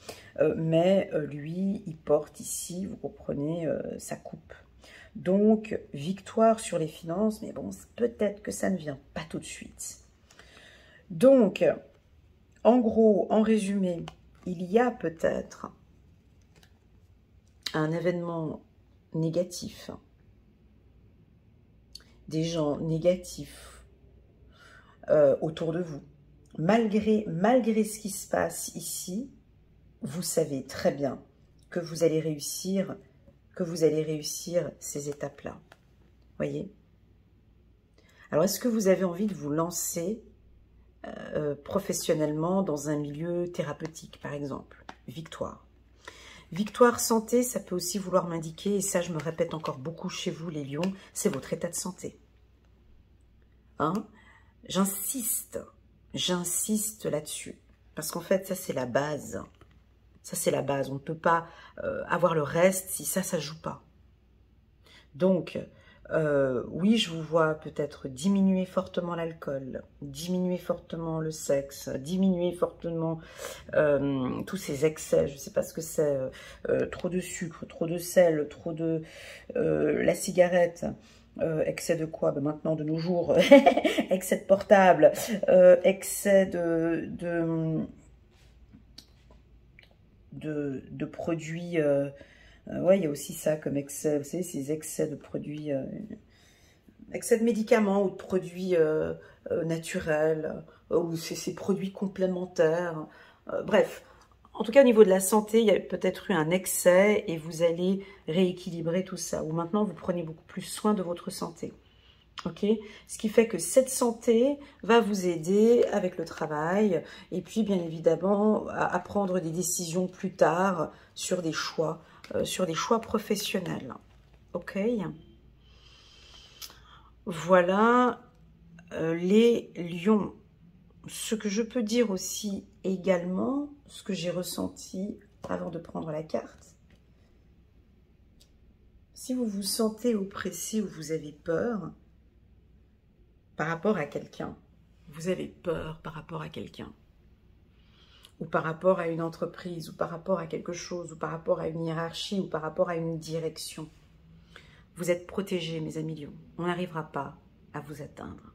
mais lui, il porte ici, vous comprenez, sa coupe. Donc, victoire sur les finances, mais bon, peut-être que ça ne vient pas tout de suite. Donc, en gros, en résumé, il y a peut-être un événement négatif, des gens négatifs autour de vous. Malgré ce qui se passe ici, vous savez très bien que vous allez réussir, ces étapes-là. Voyez? Alors, est-ce que vous avez envie de vous lancer professionnellement dans un milieu thérapeutique, par exemple? Victoire. Victoire santé, ça peut aussi vouloir m'indiquer, et ça je me répète encore beaucoup chez vous les lions, c'est votre état de santé. Hein? J'insiste là-dessus, parce qu'en fait ça c'est la base. Ça c'est la base, on ne peut pas avoir le reste si ça joue pas. Donc, oui, je vous vois peut-être diminuer fortement l'alcool, diminuer fortement le sexe, diminuer fortement tous ces excès, je ne sais pas ce que c'est, trop de sucre, trop de sel, trop de... la cigarette, excès de quoi? Ben maintenant, de nos jours, excès de portable, excès de produits... ouais, il y a aussi ça comme excès, vous savez, ces excès de produits, excès de médicaments ou de produits naturels, ou ces produits complémentaires. Bref, en tout cas au niveau de la santé, il y a peut-être eu un excès et vous allez rééquilibrer tout ça. Ou maintenant, vous prenez beaucoup plus soin de votre santé. Ok, ce qui fait que cette santé va vous aider avec le travail et puis bien évidemment à prendre des décisions plus tard sur des choix professionnels. Ok, voilà les lions. Ce que je peux dire aussi également, ce que j'ai ressenti avant de prendre la carte, si vous vous sentez oppressé ou vous avez peur par rapport à quelqu'un, vous avez peur par rapport à quelqu'un, ou par rapport à une entreprise, ou par rapport à quelque chose, ou par rapport à une hiérarchie, ou par rapport à une direction, vous êtes protégés, mes amis lions. On n'arrivera pas à vous atteindre.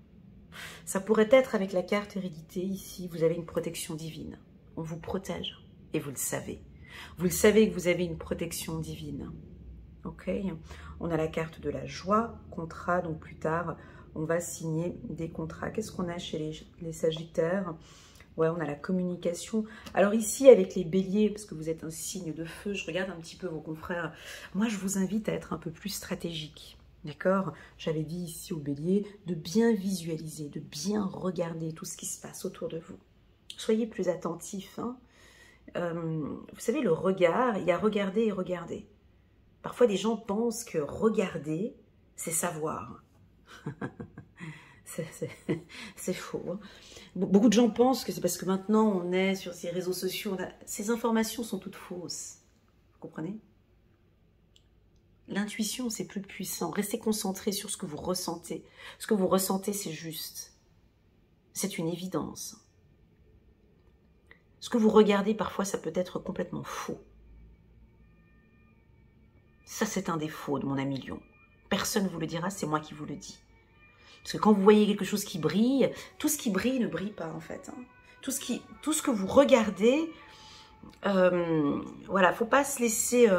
Ça pourrait être avec la carte hérédité, ici, vous avez une protection divine. On vous protège, et vous le savez. Vous le savez que vous avez une protection divine. Ok? On a la carte de la joie, contrat, donc plus tard, on va signer des contrats. Qu'est-ce qu'on a chez les Sagittaires? Ouais, on a la communication. Alors ici, avec les béliers, parce que vous êtes un signe de feu, je regarde un petit peu vos confrères. Moi, je vous invite à être un peu plus stratégique. D'accord? J'avais dit ici au bélier de bien visualiser, de bien regarder tout ce qui se passe autour de vous. Soyez plus attentifs. Hein. Vous savez, le regard, il y a regarder et regarder. Parfois, des gens pensent que regarder, c'est savoir. C'est faux. Hein. Beaucoup de gens pensent que c'est parce que maintenant on est sur ces réseaux sociaux. Ces informations sont toutes fausses. Vous comprenez? L'intuition, c'est plus puissant. Restez concentré sur ce que vous ressentez. Ce que vous ressentez, c'est juste. C'est une évidence. Ce que vous regardez, parfois, ça peut être complètement faux. Ça, c'est un défaut de mon ami Lion. Personne ne vous le dira, c'est moi qui vous le dis. Parce que quand vous voyez quelque chose qui brille, tout ce qui brille ne brille pas en fait. Hein. Tout ce que vous regardez, voilà, faut pas se laisser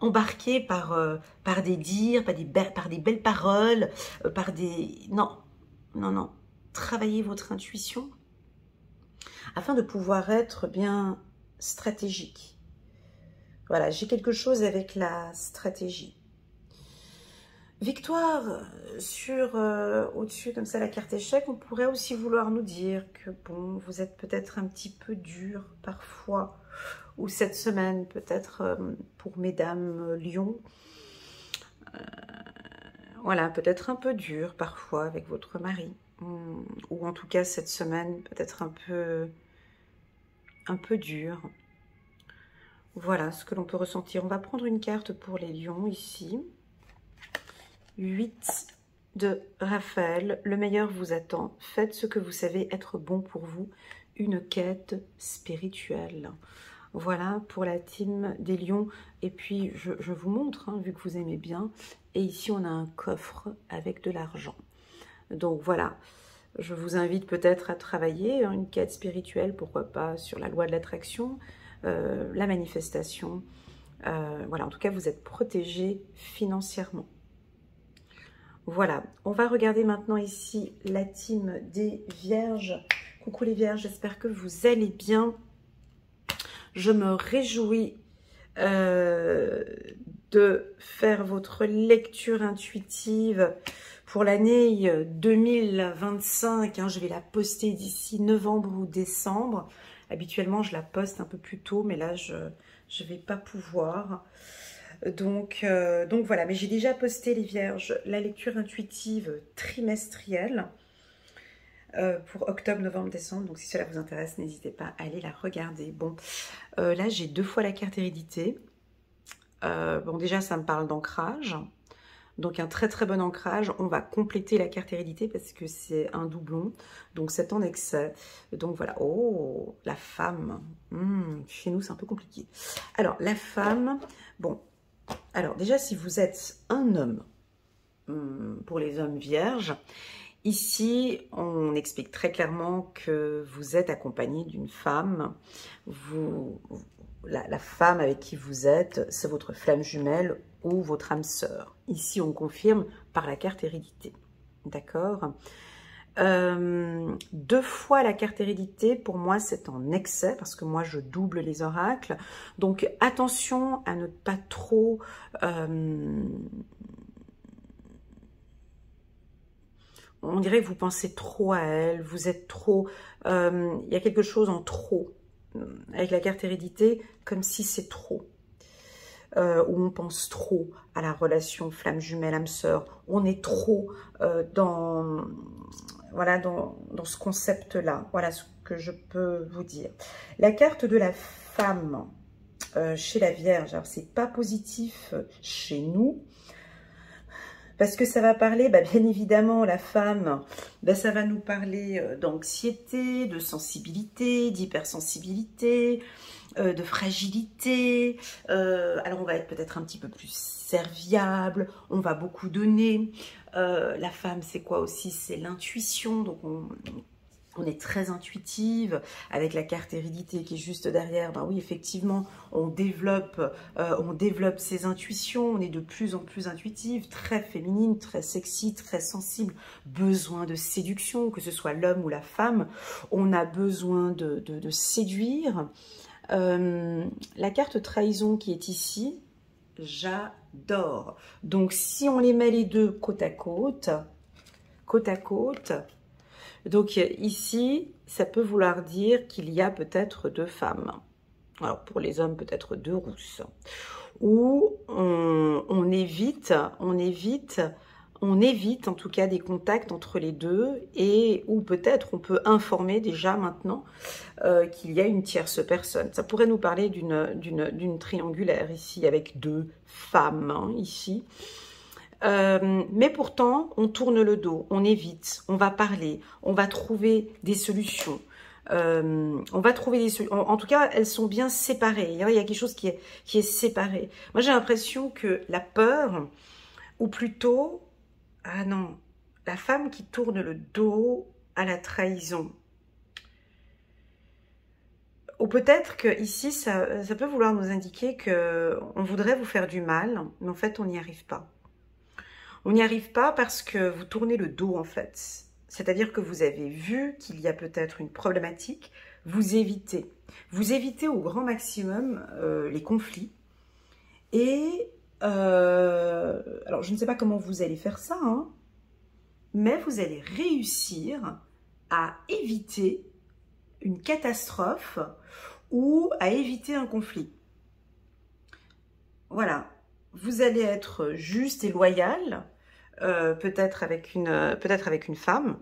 embarquer par des dires, par des belles paroles, par des... Non, non, non. Travaillez votre intuition afin de pouvoir être bien stratégique. Voilà, j'ai quelque chose avec la stratégie. Victoire, sur au-dessus comme ça la carte échec, on pourrait aussi vouloir nous dire que bon, vous êtes peut-être un petit peu dur parfois, ou cette semaine peut-être pour mesdames Lion, voilà, peut-être un peu dur parfois avec votre mari, ou en tout cas cette semaine peut-être un peu dur. Voilà ce que l'on peut ressentir. On va prendre une carte pour les lions ici. 8 de Raphaël. Le meilleur vous attend. Faites ce que vous savez être bon pour vous. Une quête spirituelle. Voilà pour la team des lions. Et puis, je vous montre, hein, vu que vous aimez bien. Et ici, on a un coffre avec de l'argent. Donc, voilà. Je vous invite peut-être à travailler une quête spirituelle, pourquoi pas, sur la loi de l'attraction, la manifestation. Voilà, en tout cas, vous êtes protégé financièrement. Voilà, on va regarder maintenant ici la team des Vierges. Coucou les Vierges, j'espère que vous allez bien. Je me réjouis de faire votre lecture intuitive pour l'année 2025. Hein, je vais la poster d'ici novembre ou décembre. Habituellement, je la poste un peu plus tôt, mais là, je ne vais pas pouvoir. Donc voilà, mais j'ai déjà posté les Vierges, la lecture intuitive trimestrielle pour octobre, novembre, décembre. Donc si cela vous intéresse, n'hésitez pas à aller la regarder. Bon, là j'ai 2 fois la carte hérédité. Bon déjà ça me parle d'ancrage. Donc un très très bon ancrage. On va compléter la carte hérédité parce que c'est un doublon. Donc c'est en excès. Donc voilà. Oh, la femme. Chez nous c'est un peu compliqué. Alors la femme, bon. Alors déjà, si vous êtes un homme, pour les hommes vierges, ici, on explique très clairement que vous êtes accompagné d'une femme. La femme avec qui vous êtes, c'est votre flamme jumelle ou votre âme sœur. Ici, on confirme par la carte hérédité. D'accord ? 2 fois la carte hérédité, pour moi c'est en excès parce que moi je double les oracles, donc attention à ne pas trop on dirait que vous pensez trop à elle, vous êtes trop, il y a quelque chose en trop avec la carte hérédité, comme si c'est trop. Où on pense trop à la relation flamme jumelle âme sœur, on est trop dans ce concept là. Voilà ce que je peux vous dire. La carte de la femme chez la Vierge, alors c'est pas positif chez nous parce que ça va parler, bien évidemment, la femme, ça va nous parler d'anxiété, de sensibilité, d'hypersensibilité, de fragilité. Alors on va être peut-être un petit peu plus serviable, on va beaucoup donner. La femme, c'est quoi aussi? C'est l'intuition. Donc On est très intuitive avec la carte hérédité qui est juste derrière. Ben oui, effectivement, on développe ses intuitions. On est de plus en plus intuitive, très féminine, très sexy, très sensible. Besoin de séduction, que ce soit l'homme ou la femme. On a besoin de séduire. La carte trahison qui est ici, j'adore. Donc, si on les met les deux côte à côte, donc ici, ça peut vouloir dire qu'il y a peut-être deux femmes. Alors pour les hommes, peut-être deux rousses. Ou on évite en tout cas des contacts entre les deux, et ou peut-être on peut informer déjà maintenant qu'il y a une tierce personne. Ça pourrait nous parler d'une triangulaire ici, avec deux femmes, hein, ici. Mais pourtant, on tourne le dos, on évite, on va parler, on va trouver des solutions. On va trouver des solutions. En tout cas, elles sont bien séparées. Il y a quelque chose qui est séparé. Moi, j'ai l'impression que la peur, ou plutôt, ah non, la femme qui tourne le dos à la trahison. Ou peut-être que ici, ça peut vouloir nous indiquer qu'on voudrait vous faire du mal, mais en fait, on n'y arrive pas. On n'y arrive pas parce que vous tournez le dos, en fait. C'est-à-dire que vous avez vu qu'il y a peut-être une problématique, vous évitez. Vous évitez au grand maximum les conflits. Et, alors je ne sais pas comment vous allez faire ça, hein, mais vous allez réussir à éviter une catastrophe ou à éviter un conflit. Voilà. Vous allez être juste et loyal, peut-être avec une femme.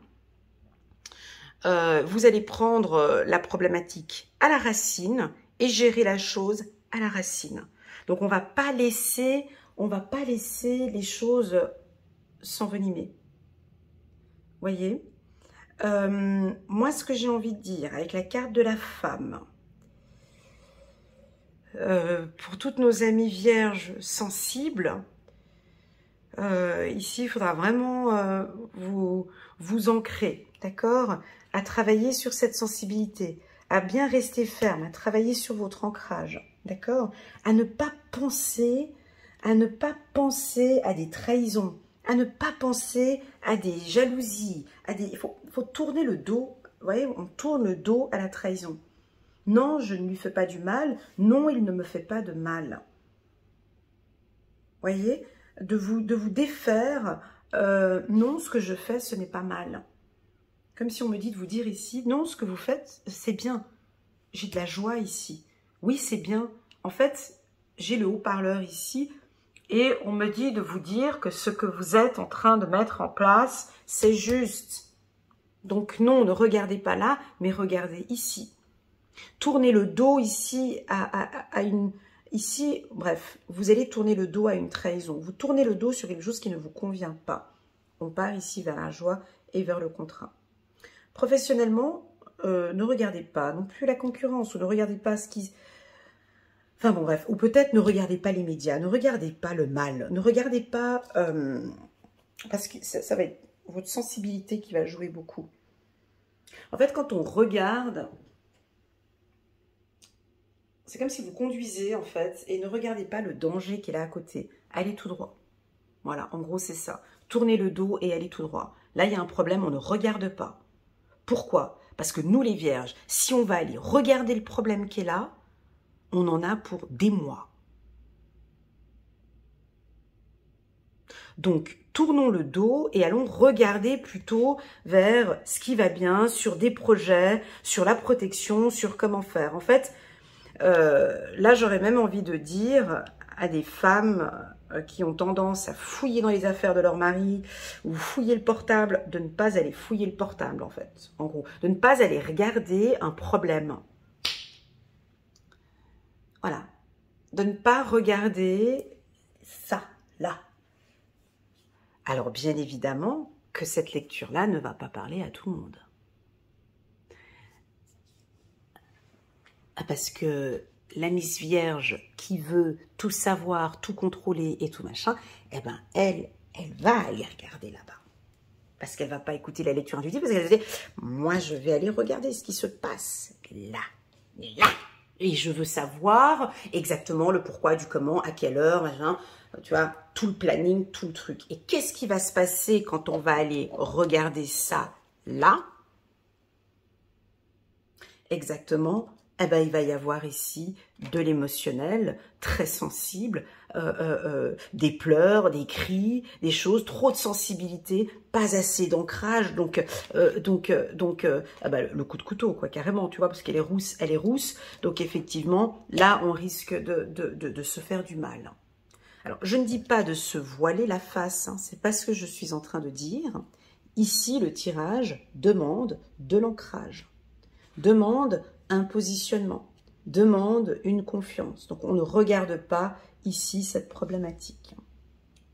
Vous allez prendre la problématique à la racine et gérer la chose à la racine. Donc on va pas laisser les choses s'envenimer. Voyez, moi ce que j'ai envie de dire avec la carte de la femme, pour toutes nos amies vierges sensibles, ici il faudra vraiment vous ancrer, d'accord, à travailler sur cette sensibilité, à bien rester ferme, à travailler sur votre ancrage, d'accord, à ne pas penser à des trahisons, à ne pas penser à des jalousies, il faut tourner le dos, vous voyez, on tourne le dos à la trahison. Non, je ne lui fais pas du mal. Non, il ne me fait pas de mal. Voyez, de vous défaire. Non, ce que je fais, ce n'est pas mal. Comme si on me dit de vous dire ici, non, ce que vous faites, c'est bien. J'ai de la joie ici. Oui, c'est bien. En fait, j'ai le haut-parleur ici et on me dit de vous dire que ce que vous êtes en train de mettre en place, c'est juste. Donc non, ne regardez pas là, mais regardez ici. Tournez le dos ici à une... Ici, bref, vous allez tourner le dos à une trahison. Vous tournez le dos sur quelque chose qui ne vous convient pas. On part ici vers la joie et vers le contrat. Professionnellement, ne regardez pas non plus la concurrence, ou ne regardez pas ce qui... Enfin bon, bref, ou peut-être ne regardez pas les médias, ne regardez pas le mal, ne regardez pas... parce que ça va être votre sensibilité qui va jouer beaucoup. En fait, quand on regarde... C'est comme si vous conduisez, en fait, et ne regardez pas le danger qui est là à côté. Allez tout droit. Voilà, en gros, c'est ça. Tournez le dos et allez tout droit. Là, il y a un problème, on ne regarde pas. Pourquoi? Parce que nous, les vierges, si on va aller regarder le problème qui est là, on en a pour des mois. Donc, tournons le dos et allons regarder plutôt vers ce qui va bien, sur des projets, sur la protection, sur comment faire. En fait... là, j'aurais même envie de dire à des femmes qui ont tendance à fouiller dans les affaires de leur mari ou fouiller le portable, de ne pas aller fouiller le portable, en fait, en gros. De ne pas aller regarder un problème. Voilà. De ne pas regarder ça, là. Alors, bien évidemment que cette lecture-là ne va pas parler à tout le monde. Parce que la Miss Vierge qui veut tout savoir, tout contrôler et tout machin, eh ben elle va aller regarder là-bas. parce qu'elle ne va pas écouter la lecture intuitive, parce qu'elle va dire, moi, je vais aller regarder ce qui se passe là. Et je veux savoir exactement le pourquoi, du comment, à quelle heure, machin, tu vois, tout le planning, tout le truc. Et qu'est-ce qui va se passer quand on va aller regarder ça là? Exactement, eh ben, il va y avoir ici de l'émotionnel, très sensible, des pleurs, des cris, des choses, trop de sensibilité, pas assez d'ancrage, donc ah bah, le coup de couteau, quoi, carrément, tu vois, parce qu'elle est rousse, donc effectivement, là, on risque de se faire du mal. Alors, je ne dis pas de se voiler la face, hein, c'est pas ce que je suis en train de dire. Ici, le tirage demande de l'ancrage, demande un positionnement, demande une confiance. Donc, on ne regarde pas ici cette problématique.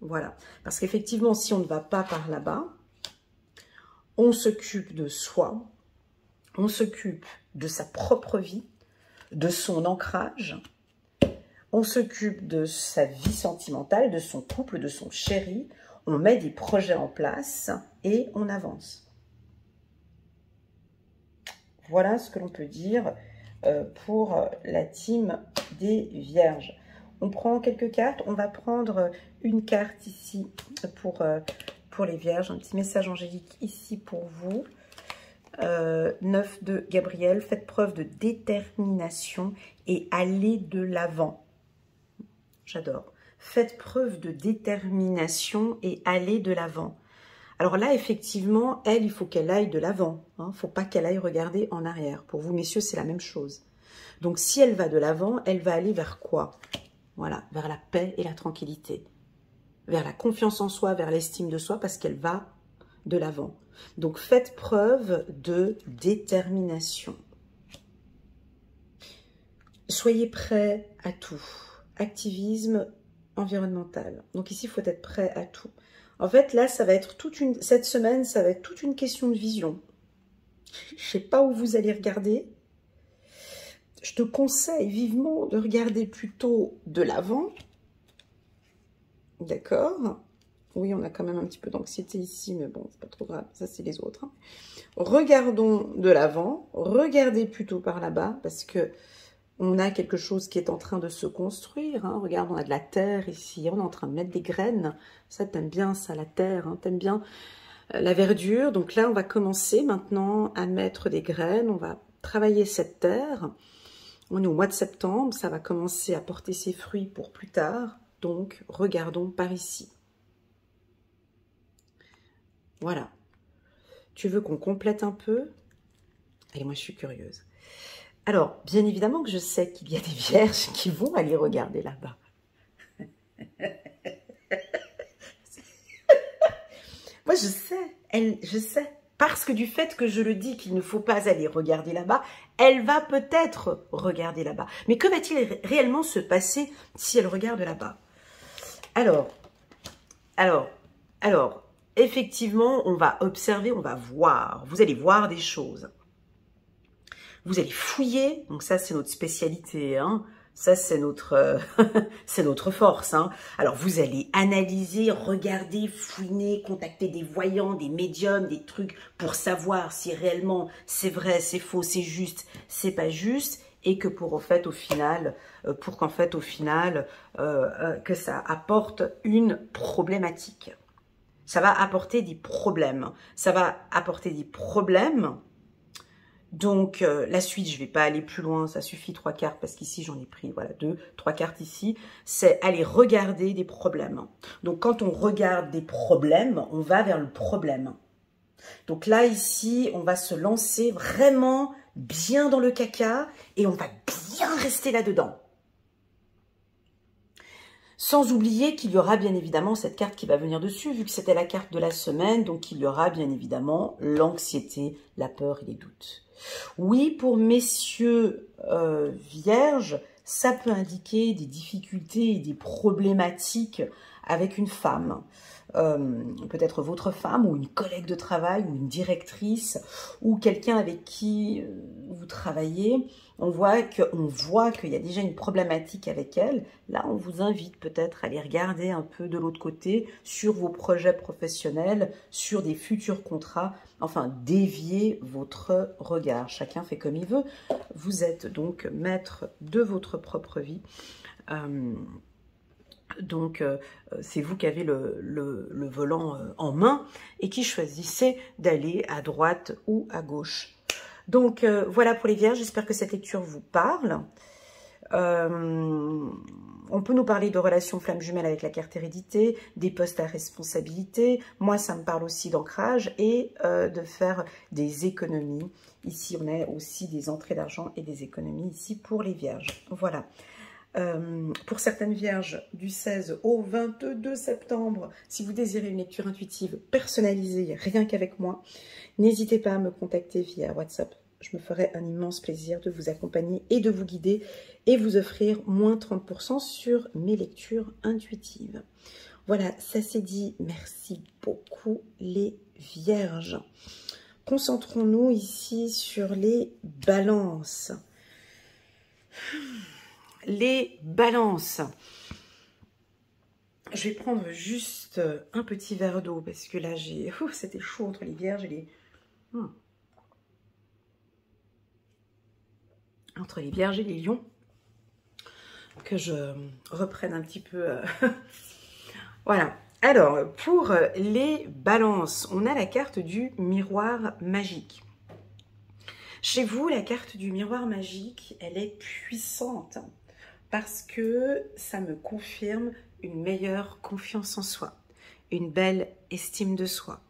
Voilà. Parce qu'effectivement, si on ne va pas par là-bas, on s'occupe de soi, on s'occupe de sa propre vie, de son ancrage, on s'occupe de sa vie sentimentale, de son couple, de son chéri, on met des projets en place et on avance. Voilà ce que l'on peut dire pour la team des Vierges. On prend quelques cartes. On va prendre une carte ici pour les Vierges. Un petit message angélique ici pour vous. 9 de Gabriel. Faites preuve de détermination et allez de l'avant. J'adore. Faites preuve de détermination et allez de l'avant. Alors là, effectivement, elle, il faut qu'elle aille de l'avant. Il ne faut pas qu'elle aille regarder en arrière. Pour vous, messieurs, c'est la même chose. Donc, si elle va de l'avant, elle va aller vers quoi? Voilà, vers la paix et la tranquillité. Vers la confiance en soi, vers l'estime de soi, parce qu'elle va de l'avant. Donc, faites preuve de détermination. Soyez prêts à tout. Activisme environnemental. Donc ici, il faut être prêt à tout. En fait, là, ça va être cette semaine, ça va être toute une question de vision. Je ne sais pas où vous allez regarder. Je te conseille vivement de regarder plutôt de l'avant. D'accord? Oui, on a quand même un petit peu d'anxiété ici, mais bon, c'est pas trop grave. Ça, c'est les autres. Hein. Regardons de l'avant. Regardez plutôt par là-bas, parce que on a quelque chose qui est en train de se construire. Hein. Regarde, on a de la terre ici. On est en train de mettre des graines. Ça, t'aimes bien ça, la terre. Hein. T'aimes bien la verdure. Donc là, on va commencer maintenant à mettre des graines. On va travailler cette terre. On est au mois de septembre. Ça va commencer à porter ses fruits pour plus tard. Donc, regardons par ici. Voilà. Tu veux qu'on complète un peu? Allez, moi, je suis curieuse. Alors, bien évidemment que je sais qu'il y a des vierges qui vont aller regarder là-bas. Moi, je sais. Parce que du fait que je le dis qu'il ne faut pas aller regarder là-bas, elle va peut-être regarder là-bas. Mais que va-t-il réellement se passer si elle regarde là-bas? Alors, effectivement, on va observer, on va voir. Vous allez voir des choses. Vous allez fouiller, donc ça c'est notre spécialité, hein. Ça c'est notre, c'est notre force. Hein. Alors vous allez analyser, regarder, fouiner, contacter des voyants, des médiums, des trucs pour savoir si réellement c'est vrai, c'est faux, c'est juste, c'est pas juste, et que pour qu'en fait au final que ça apporte une problématique. Ça va apporter des problèmes. Ça va apporter des problèmes. Donc, la suite, je ne vais pas aller plus loin, ça suffit 3 cartes, parce qu'ici, j'en ai pris, voilà, 2, 3 cartes ici. C'est aller regarder des problèmes. Donc, quand on regarde des problèmes, on va vers le problème. Donc là, ici, on va se lancer vraiment bien dans le caca et on va bien rester là-dedans. Sans oublier qu'il y aura bien évidemment cette carte qui va venir dessus, vu que c'était la carte de la semaine, donc il y aura bien évidemment l'anxiété, la peur et les doutes. Oui, pour messieurs vierges, ça peut indiquer des difficultés et des problématiques avec une femme, peut-être votre femme ou une collègue de travail ou une directrice ou quelqu'un avec qui vous travaillez, on voit qu'il y a déjà une problématique avec elle. Là, on vous invite peut-être à aller regarder un peu de l'autre côté sur vos projets professionnels, sur des futurs contrats, enfin, dévier votre regard. Chacun fait comme il veut. Vous êtes donc maître de votre propre vie. Donc, c'est vous qui avez le volant en main et qui choisissez d'aller à droite ou à gauche. Donc, voilà pour les vierges. J'espère que cette lecture vous parle. On peut nous parler de relations flammes jumelles avec la carte hérédité, des postes à responsabilité. Moi, ça me parle aussi d'ancrage et de faire des économies. Ici, on a aussi des entrées d'argent et des économies ici pour les vierges. Voilà. Pour certaines vierges, du 16 au 22 septembre, si vous désirez une lecture intuitive personnalisée, rien qu'avec moi, n'hésitez pas à me contacter via WhatsApp. Je me ferai un immense plaisir de vous accompagner et de vous guider et vous offrir moins 30% sur mes lectures intuitives. Voilà, ça c'est dit. Merci beaucoup les vierges. Concentrons-nous ici sur les balances. Les balances. Je vais prendre juste un petit verre d'eau parce que là, c'était chaud entre les vierges et les... Entre les vierges et les lions. Que je reprenne un petit peu... Voilà. Alors, pour les balances, on a la carte du miroir magique. Chez vous, la carte du miroir magique, elle est puissante. Parce que ça me confirme une meilleure confiance en soi, une belle estime de soi.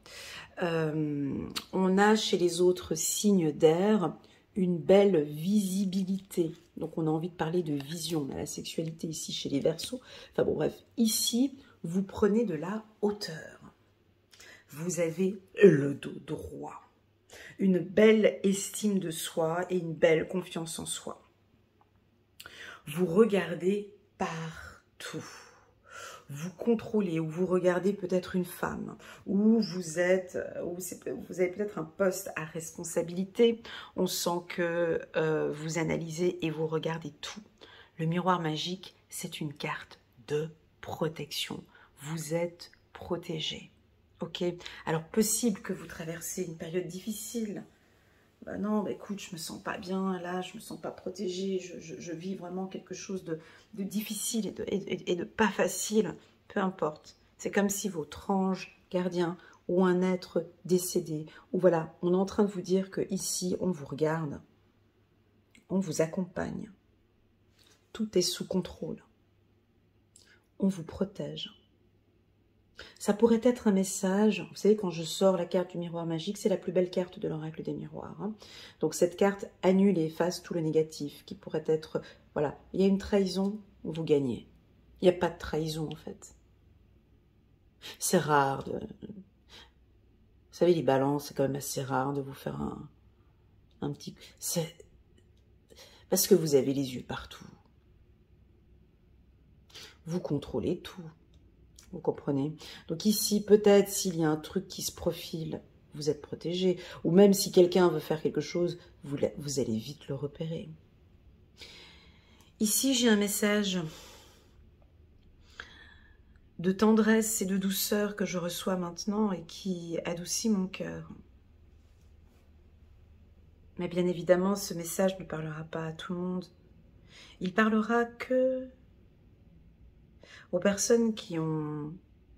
On a chez les autres signes d'air une belle visibilité. Donc on a envie de parler de vision. On a la sexualité ici chez les Verseaux. Enfin bon bref, ici vous prenez de la hauteur. Vous avez le dos droit. Une belle estime de soi et une belle confiance en soi. Vous regardez partout. Vous contrôlez ou vous regardez peut-être une femme, ou vous avez peut-être un poste à responsabilité. On sent que vous analysez et vous regardez tout. Le miroir magique, c'est une carte de protection. Vous êtes protégé. Ok? Alors, possible que vous traversez une période difficile. Bah non, bah écoute, je me sens pas bien, là, je me sens pas protégée, je vis vraiment quelque chose de difficile et de pas facile, peu importe. C'est comme si votre ange gardien ou un être décédé, ou voilà, on est en train de vous dire que ici on vous regarde, on vous accompagne, tout est sous contrôle, on vous protège. Ça pourrait être un message, vous savez, quand je sors la carte du miroir magique, c'est la plus belle carte de l'oracle des miroirs. Hein. Donc cette carte annule et efface tout le négatif qui pourrait être, voilà, il y a une trahison, vous gagnez. Il n'y a pas de trahison en fait. C'est rare de... Vous savez, les balances, c'est quand même assez rare de vous faire un petit... C'est parce que vous avez les yeux partout. Vous contrôlez tout. Vous comprenez? Donc ici, peut-être s'il y a un truc qui se profile, vous êtes protégé. Ou même si quelqu'un veut faire quelque chose, vous allez vite le repérer. Ici, j'ai un message de tendresse et de douceur que je reçois maintenant et qui adoucit mon cœur. Mais bien évidemment, ce message ne parlera pas à tout le monde. Il parlera que aux personnes qui ont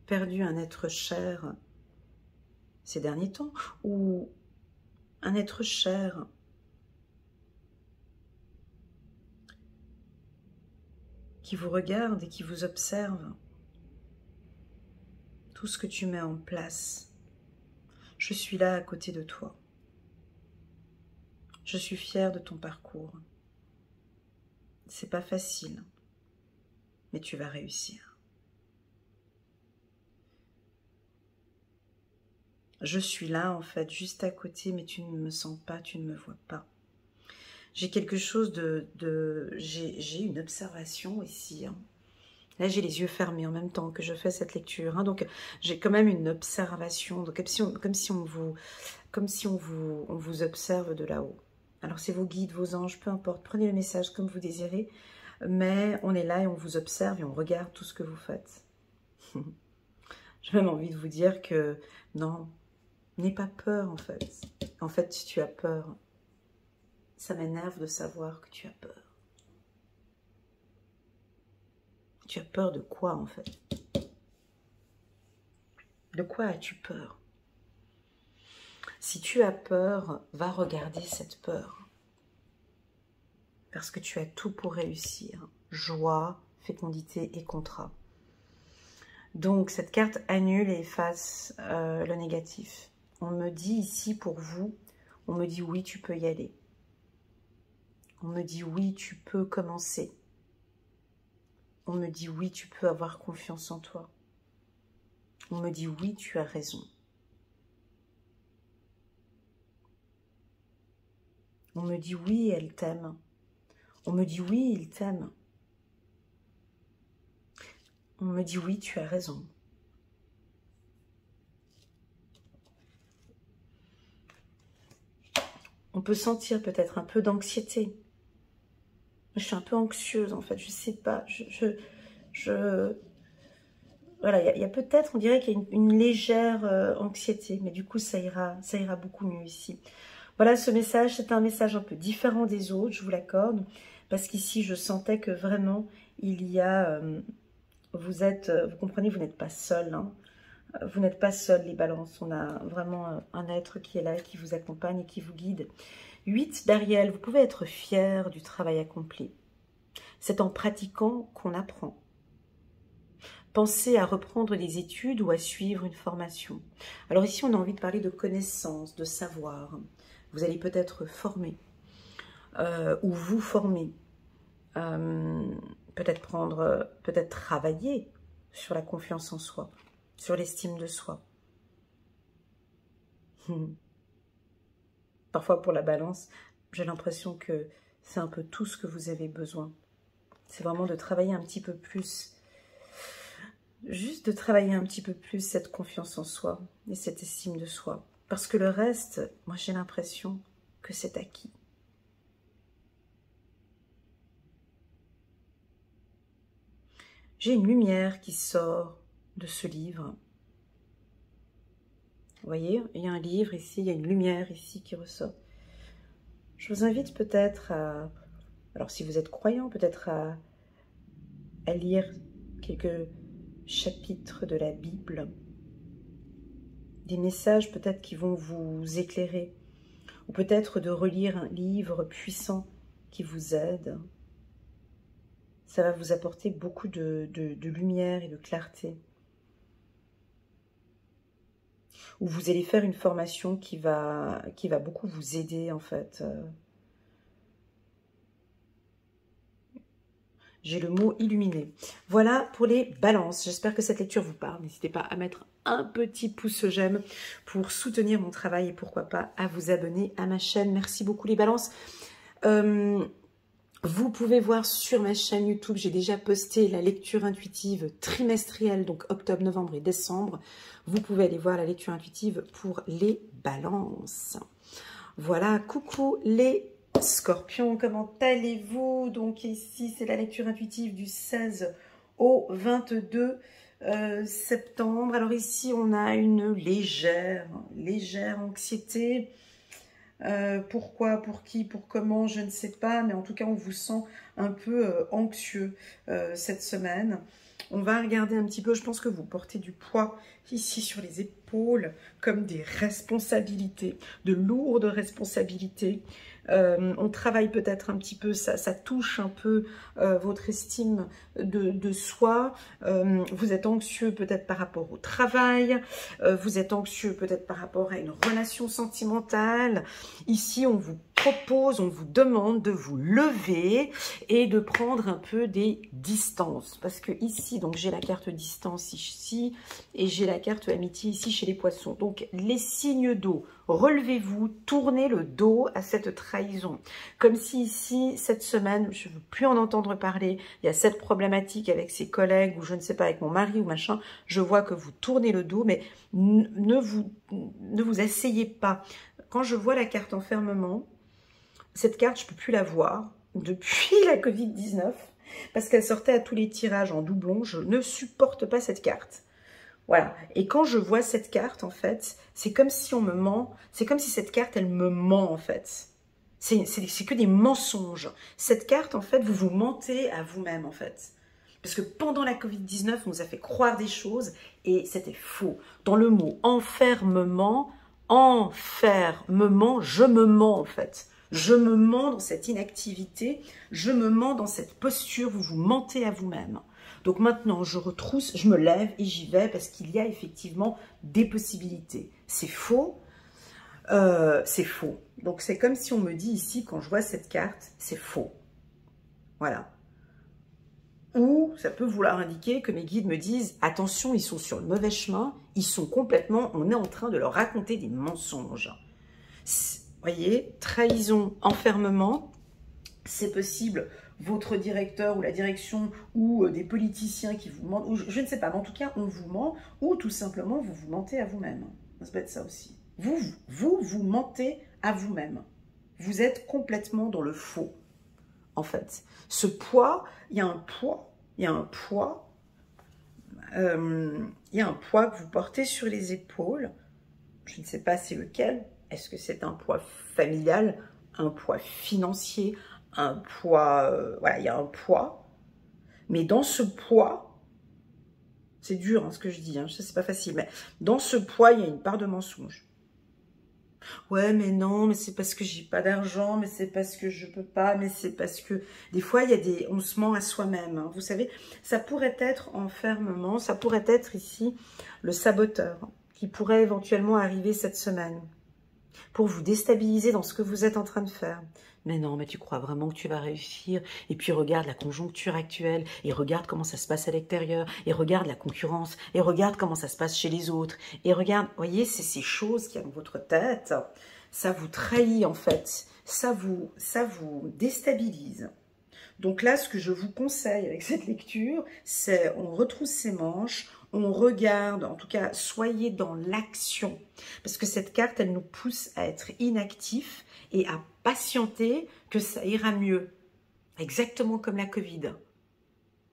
perdu un être cher ces derniers temps, ou un être cher qui vous regarde et qui vous observe. Tout ce que tu mets en place, je suis là à côté de toi. Je suis fière de ton parcours. C'est pas facile, mais tu vas réussir. Je suis là, en fait, juste à côté, mais tu ne me sens pas, tu ne me vois pas. J'ai quelque chose j'ai une observation ici. Hein. Là, j'ai les yeux fermés en même temps que je fais cette lecture. Hein, donc, j'ai quand même une observation. Donc, comme si on vous observe de là-haut. Alors, c'est vos guides, vos anges, peu importe. Prenez le message comme vous désirez. Mais on est là et on vous observe et on regarde tout ce que vous faites. J'ai même envie de vous dire que non, n'aie pas peur en fait. En fait, tu as peur. Ça m'énerve de savoir que tu as peur. Tu as peur de quoi en fait? De quoi as-tu peur? Si tu as peur, va regarder cette peur. Parce que tu as tout pour réussir. Joie, fécondité et contrat. Donc, cette carte annule et efface le négatif. On me dit ici pour vous, on me dit oui, tu peux y aller. On me dit oui, tu peux commencer. On me dit oui, tu peux avoir confiance en toi. On me dit oui, tu as raison. On me dit oui, elle t'aime. On me dit oui, il t'aime. On me dit oui, tu as raison. On peut sentir peut-être un peu d'anxiété. Je suis un peu anxieuse en fait, je sais pas. Voilà, il y a peut-être, on dirait qu'il y a une légère anxiété, mais du coup ça ira beaucoup mieux ici. Voilà, ce message, c'est un message un peu différent des autres, je vous l'accorde, parce qu'ici je sentais que vraiment il y a, vous comprenez, vous n'êtes pas seul, hein. Vous n'êtes pas seul les balances, on a vraiment un être qui est là, qui vous accompagne et qui vous guide. 8 d'Ariel, vous pouvez être fier du travail accompli. C'est en pratiquant qu'on apprend. Pensez à reprendre des études ou à suivre une formation. Alors ici, on a envie de parler de connaissances, de savoir. Vous allez peut-être former ou vous former. Peut-être travailler sur la confiance en soi, sur l'estime de soi. Parfois pour la balance, j'ai l'impression que c'est un peu tout ce que vous avez besoin. C'est vraiment de travailler un petit peu plus, juste de travailler un petit peu plus cette confiance en soi et cette estime de soi. Parce que le reste, moi j'ai l'impression que c'est acquis. J'ai une lumière qui sort de ce livre. Vous voyez, il y a un livre ici, il y a une lumière ici qui ressort. Je vous invite peut-être à, alors si vous êtes croyant, peut-être à lire quelques chapitres de la Bible, des messages peut-être qui vont vous éclairer, ou peut-être de relire un livre puissant qui vous aide. Ça va vous apporter beaucoup de lumière et de clarté. Ou vous allez faire une formation qui va beaucoup vous aider en fait. J'ai le mot illuminé. Voilà pour les balances. J'espère que cette lecture vous parle. N'hésitez pas à mettre un petit pouce j'aime pour soutenir mon travail et pourquoi pas à vous abonner à ma chaîne. Merci beaucoup les balances. Vous pouvez voir sur ma chaîne YouTube, j'ai déjà posté la lecture intuitive trimestrielle, donc octobre, novembre et décembre. Vous pouvez aller voir la lecture intuitive pour les balances. Voilà, coucou les scorpions, comment allez-vous? Donc ici, c'est la lecture intuitive du 16 au 22 septembre. Alors ici, on a une légère anxiété. Pourquoi, pour qui, pour comment, je ne sais pas, mais en tout cas on vous sent un peu anxieux cette semaine. On va regarder un petit peu, je pense que vous portez du poids ici sur les épaules, comme des responsabilités, de lourdes responsabilités. On travaille peut-être un petit peu, ça touche un peu votre estime de soi. Vous êtes anxieux peut-être par rapport au travail, vous êtes anxieux peut-être par rapport à une relation sentimentale. Ici, on vous propose, on vous demande de vous lever et de prendre un peu des distances. Parce que ici, donc j'ai la carte distance ici et j'ai la carte amitié ici chez les poissons. Donc les signes d'eau, relevez-vous, tournez le dos à cette trahison. trahison. Comme si ici, cette semaine, je ne veux plus en entendre parler, il y a cette problématique avec ses collègues, ou je ne sais pas, avec mon mari ou machin, je vois que vous tournez le dos, mais ne vous asseyez pas. Quand je vois la carte enfermement, cette carte, je ne peux plus la voir depuis la Covid-19, parce qu'elle sortait à tous les tirages en doublon, je ne supporte pas cette carte. Voilà, et quand je vois cette carte, en fait, c'est comme si on me ment, c'est comme si cette carte, elle me ment, en fait. C'est que des mensonges. Cette carte, en fait, vous vous mentez à vous-même, en fait. Parce que pendant la Covid-19, on nous a fait croire des choses, et c'était faux. Dans le mot enfermement, je me mens, en fait. Je me mens dans cette inactivité, je me mens dans cette posture, vous vous mentez à vous-même. Donc maintenant, je retrousse, je me lève et j'y vais parce qu'il y a effectivement des possibilités. C'est faux, c'est faux. Donc c'est comme si on me dit ici, quand je vois cette carte, c'est faux. Voilà. Ou ça peut vouloir indiquer que mes guides me disent, attention, ils sont sur le mauvais chemin, ils sont complètement, on est en train de leur raconter des mensonges. Vous voyez, trahison, enfermement, c'est possible, votre directeur ou la direction ou des politiciens qui vous mentent, ou je ne sais pas, mais en tout cas, on vous ment, ou tout simplement, vous vous mentez à vous-même. Ça peut être ça aussi. Vous mentez à vous-même. Vous êtes complètement dans le faux, en fait. Ce poids, il y a un poids que vous portez sur les épaules. Je ne sais pas c'est lequel. Est-ce que c'est un poids familial, un poids financier, un poids, voilà, il y a un poids, mais dans ce poids, c'est dur hein, ce que je dis, hein, c'est pas facile, mais dans ce poids, il y a une part de mensonge. Ouais, mais non, mais c'est parce que j'ai pas d'argent, mais c'est parce que je peux pas, mais c'est parce que... Des fois, il y a on se ment à soi-même, hein, vous savez, ça pourrait être enfermement, ça pourrait être ici le saboteur, qui pourrait éventuellement arriver cette semaine, pour vous déstabiliser dans ce que vous êtes en train de faire. Mais non, mais tu crois vraiment que tu vas réussir? Et puis regarde la conjoncture actuelle, et regarde comment ça se passe à l'extérieur, et regarde la concurrence, et regarde comment ça se passe chez les autres, et regarde, voyez, c'est ces choses qu'il y a dans votre tête, ça vous trahit en fait, ça vous déstabilise. Donc là, ce que je vous conseille avec cette lecture, c'est on retrousse ses manches, on regarde, en tout cas, soyez dans l'action. Parce que cette carte, elle nous pousse à être inactifs et à patienter que ça ira mieux. Exactement comme la Covid.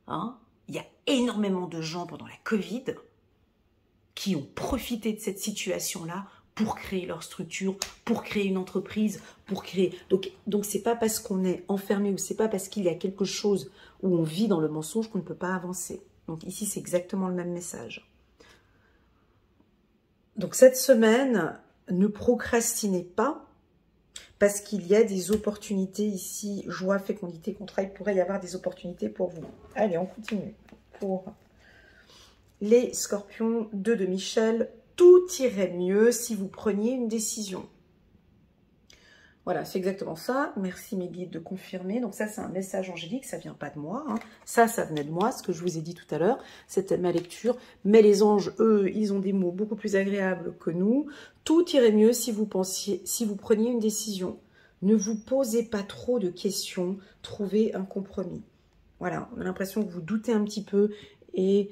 Hein? Il y a énormément de gens pendant la Covid qui ont profité de cette situation-là pour créer leur structure, pour créer une entreprise, pour créer... Donc c'est pas parce qu'on est enfermé ou c'est pas parce qu'il y a quelque chose où on vit dans le mensonge qu'on ne peut pas avancer. Donc ici, c'est exactement le même message. Donc cette semaine, ne procrastinez pas parce qu'il y a des opportunités ici. Joie, fécondité, contrat, il pourrait y avoir des opportunités pour vous. Allez, on continue. Pour les scorpions, 2 de Michel, tout irait mieux si vous preniez une décision. Voilà, c'est exactement ça. Merci mes guides de confirmer. Donc ça, c'est un message angélique, ça vient pas de moi. Hein. Ça venait de moi, ce que je vous ai dit tout à l'heure. C'était ma lecture. Mais les anges, eux, ils ont des mots beaucoup plus agréables que nous. Tout irait mieux si vous preniez une décision. Ne vous posez pas trop de questions. Trouvez un compromis. Voilà, on a l'impression que vous doutez un petit peu et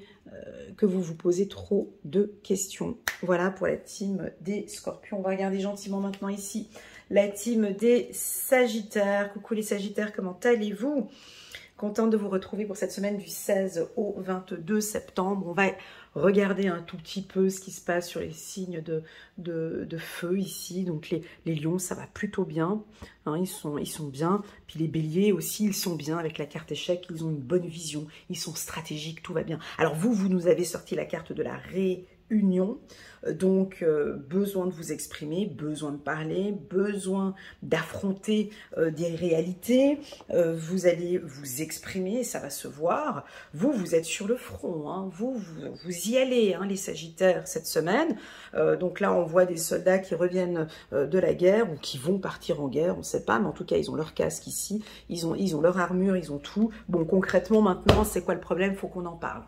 que vous vous posez trop de questions. Voilà pour la team des scorpions. On va regarder gentiment maintenant ici la team des sagittaires. Coucou les sagittaires, comment allez-vous? Contente de vous retrouver pour cette semaine du 16 au 22 septembre. On va regarder un tout petit peu ce qui se passe sur les signes de feu ici. Donc les lions, ça va plutôt bien. Hein, ils sont bien. Puis les béliers aussi, ils sont bien avec la carte échec. Ils ont une bonne vision. Ils sont stratégiques, tout va bien. Alors vous nous avez sorti la carte de la réunion. Donc, besoin de vous exprimer, besoin de parler, besoin d'affronter des réalités. Vous allez vous exprimer et ça va se voir. Vous êtes sur le front. Hein. Vous y allez, hein, les sagittaires, cette semaine. Donc là, on voit des soldats qui reviennent de la guerre ou qui vont partir en guerre, on ne sait pas. Mais en tout cas, ils ont leur casque ici. Ils ont leur armure, ils ont tout. Bon, concrètement, maintenant, c'est quoi le problème? Il faut qu'on en parle.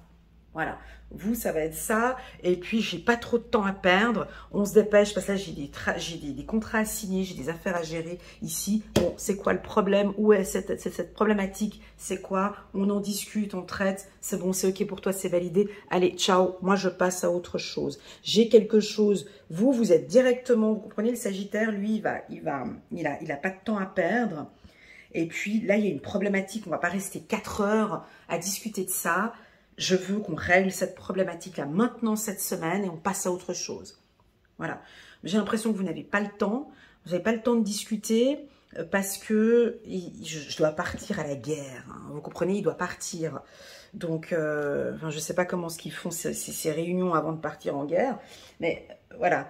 Voilà, vous, ça va être ça. Et puis, j'ai pas trop de temps à perdre. On se dépêche parce que là, j'ai des contrats à signer, j'ai des affaires à gérer ici. Bon, c'est quoi le problème? Où est cette problématique? C'est quoi? On en discute, on traite. C'est bon, c'est OK pour toi, c'est validé. Allez, ciao. Moi, je passe à autre chose. J'ai quelque chose. Vous êtes directement, vous comprenez, le Sagittaire, lui, il a pas de temps à perdre. Et puis, là, il y a une problématique. On va pas rester 4 heures à discuter de ça. Je veux qu'on règle cette problématique-là maintenant, cette semaine, et on passe à autre chose. Voilà. J'ai l'impression que vous n'avez pas le temps. Vous n'avez pas le temps de discuter parce que je dois partir à la guerre. Hein. Vous comprenez, il doit partir. Donc, enfin, je ne sais pas comment ce qu'ils font ces réunions avant de partir en guerre. Mais voilà.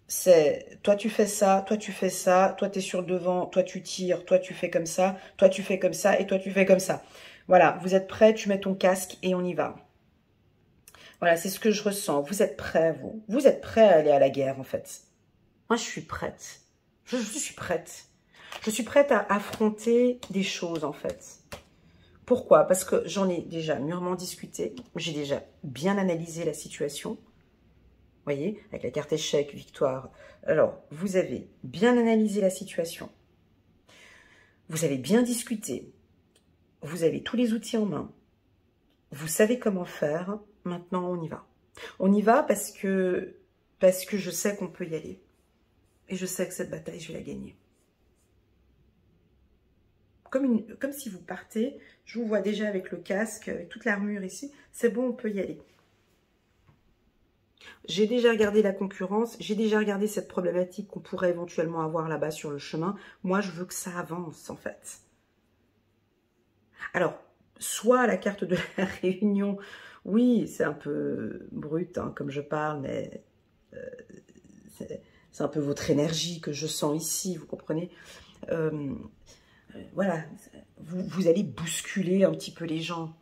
C'est toi tu fais ça, toi tu fais ça, toi tu es sur le devant, toi tu tires, toi tu fais comme ça, toi tu fais comme ça et toi tu fais comme ça. Voilà, vous êtes prêts, tu mets ton casque et on y va. Voilà, c'est ce que je ressens. Vous êtes prêts, vous. Vous êtes prêts à aller à la guerre, en fait. Moi, je suis prête. Je suis prête. Je suis prête à affronter des choses, en fait. Pourquoi? Parce que j'en ai déjà mûrement discuté. J'ai déjà bien analysé la situation. Vous voyez, avec la carte échec, victoire. Alors, vous avez bien analysé la situation. Vous avez bien discuté. Vous avez tous les outils en main. Vous savez comment faire. Maintenant, on y va. On y va parce que je sais qu'on peut y aller. Et je sais que cette bataille, je vais la gagner. Comme si vous partez, je vous vois déjà avec le casque, avec toute l'armure ici. C'est bon, on peut y aller. J'ai déjà regardé la concurrence, j'ai déjà regardé cette problématique qu'on pourrait éventuellement avoir là-bas sur le chemin. Moi, je veux que ça avance, en fait. Alors, soit la carte de la réunion, oui, c'est un peu brut, hein, comme je parle, mais c'est un peu votre énergie que je sens ici, vous comprenez? Voilà, vous allez bousculer un petit peu les gens.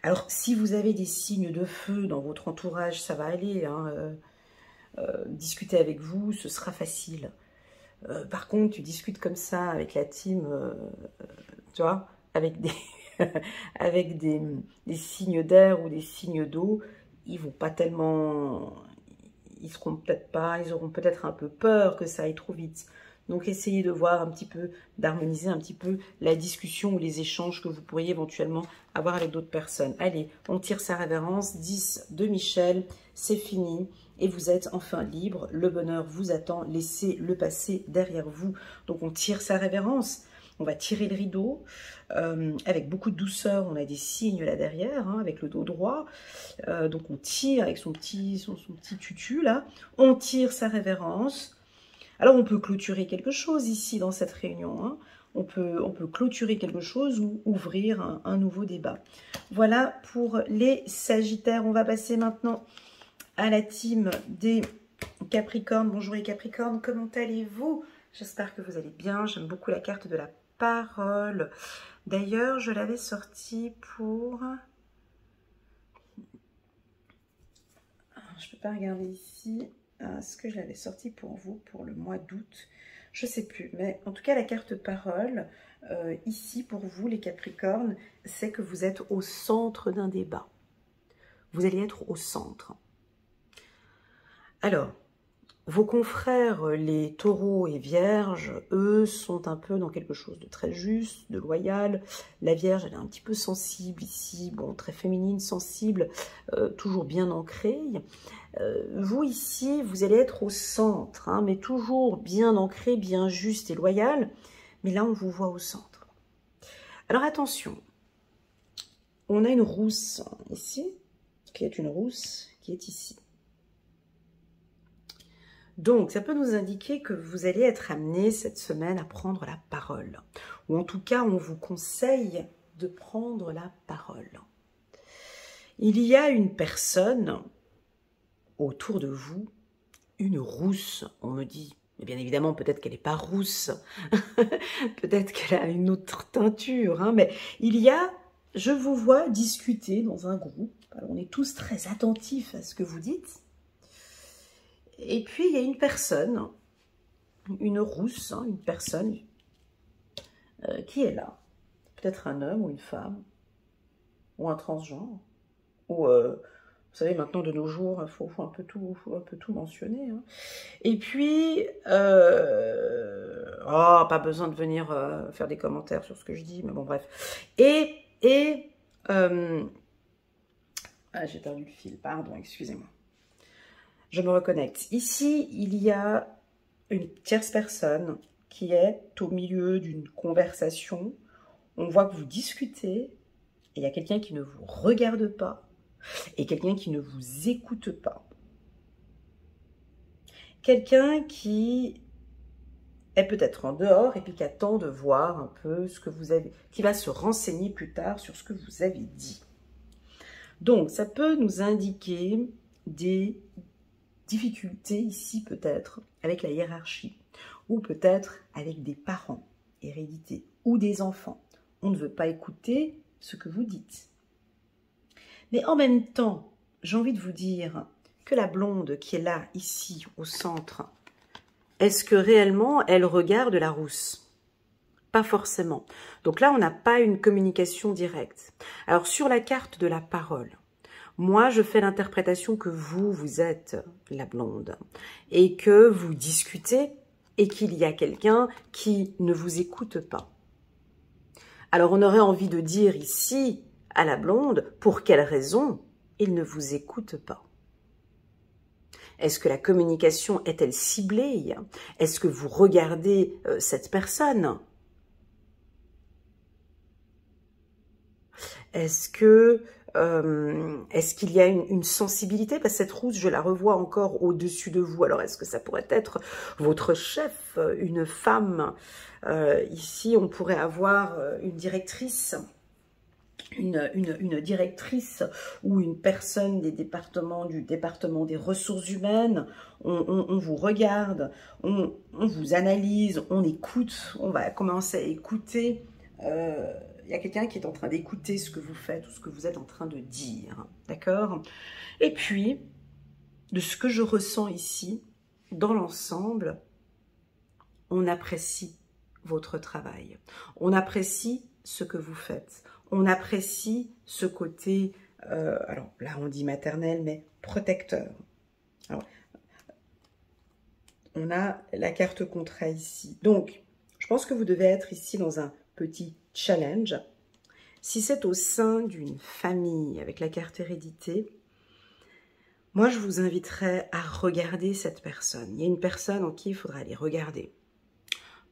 Alors, si vous avez des signes de feu dans votre entourage, ça va aller, hein, discuter avec vous, ce sera facile. Par contre, tu discutes comme ça avec la team, tu vois, avec des... avec des signes d'air ou des signes d'eau, ils vont pas tellement, ils seront peut-être pas, ils auront peut-être un peu peur que ça aille trop vite. Donc essayez de voir un petit peu, d'harmoniser un petit peu la discussion ou les échanges que vous pourriez éventuellement avoir avec d'autres personnes. Allez, on tire sa révérence, 10 de Michel, c'est fini. Et vous êtes enfin libre, le bonheur vous attend, laissez le passé derrière vous. Donc on tire sa révérence. On va tirer le rideau avec beaucoup de douceur. On a des signes là derrière, hein, avec le dos droit. Donc on tire avec son petit tutu là. On tire sa révérence. Alors on peut clôturer quelque chose ici dans cette réunion. Hein. On peut clôturer quelque chose ou ouvrir un nouveau débat. Voilà pour les Sagittaires. On va passer maintenant à la team des Capricornes. Bonjour les Capricornes, comment allez-vous? J'espère que vous allez bien. J'aime beaucoup la carte de la parole. D'ailleurs, je l'avais sortie pour... Je ne peux pas regarder ici. Est-ce que je l'avais sortie pour vous pour le mois d'août? Je ne sais plus. Mais en tout cas, la carte parole, ici pour vous, les Capricornes, c'est que vous êtes au centre d'un débat. Vous allez être au centre. Alors, vos confrères, les taureaux et vierges, eux, sont un peu dans quelque chose de très juste, de loyal. La vierge, elle est un petit peu sensible ici, bon, très féminine, sensible, toujours bien ancrée. Vous, ici, vous allez être au centre, hein, mais toujours bien ancré, bien juste et loyal. Mais là, on vous voit au centre. Alors, attention. On a une rousse ici, qui est une rousse qui est ici. Donc, ça peut nous indiquer que vous allez être amené cette semaine à prendre la parole. Ou en tout cas, on vous conseille de prendre la parole. Il y a une personne autour de vous, une rousse, on me dit. Mais bien évidemment, peut-être qu'elle n'est pas rousse. Peut-être qu'elle a une autre teinture. Hein, mais il y a, je vous vois discuter dans un groupe. Alors, on est tous très attentifs à ce que vous dites. Et puis, il y a une personne, une rousse, hein, une personne qui est là. Peut-être un homme ou une femme. ou un transgenre, ou vous savez, maintenant, de nos jours, il faut un peu tout mentionner. Hein. Et puis, oh, pas besoin de venir faire des commentaires sur ce que je dis, mais bon, bref. Ah, j'ai perdu le fil, pardon, excusez-moi. Je me reconnecte. Ici, il y a une tierce personne qui est au milieu d'une conversation. On voit que vous discutez, et il y a quelqu'un qui ne vous regarde pas, et quelqu'un qui ne vous écoute pas. Quelqu'un qui est peut-être en dehors et puis qui attend de voir un peu ce que vous avez, qui va se renseigner plus tard sur ce que vous avez dit. Donc, ça peut nous indiquer des difficultés ici peut-être avec la hiérarchie ou peut-être avec des parents, hérédité, ou des enfants. On ne veut pas écouter ce que vous dites. Mais en même temps, j'ai envie de vous dire que la blonde qui est là, ici, au centre, est-ce que réellement elle regarde la rousse? Pas forcément. Donc là, on n'a pas une communication directe. Alors sur la carte de la parole, moi je fais l'interprétation que vous êtes la blonde et que vous discutez et qu'il y a quelqu'un qui ne vous écoute pas. Alors on aurait envie de dire ici à la blonde, pour quelle raison il ne vous écoute pas? Est-ce que la communication est-elle ciblée? Est-ce que vous regardez cette personne? Est-ce qu'il y a une sensibilité? Parce que cette rousse, je la revois encore au-dessus de vous. Alors, est-ce que ça pourrait être votre chef, une femme? Ici, on pourrait avoir une directrice. Une directrice ou une personne du département des ressources humaines, on vous regarde, on vous analyse, on écoute, on va commencer à écouter. Il y a quelqu'un qui est en train d'écouter ce que vous faites ou ce que vous êtes en train de dire, d'accord? Et puis, de ce que je ressens ici, dans l'ensemble, on apprécie votre travail, on apprécie ce que vous faites. On apprécie ce côté, alors là on dit maternel, mais protecteur. Alors, on a la carte contrat ici. Donc, je pense que vous devez être ici dans un petit challenge. Si c'est au sein d'une famille avec la carte hérédité, moi je vous inviterais à regarder cette personne. Il y a une personne en qui il faudra aller regarder.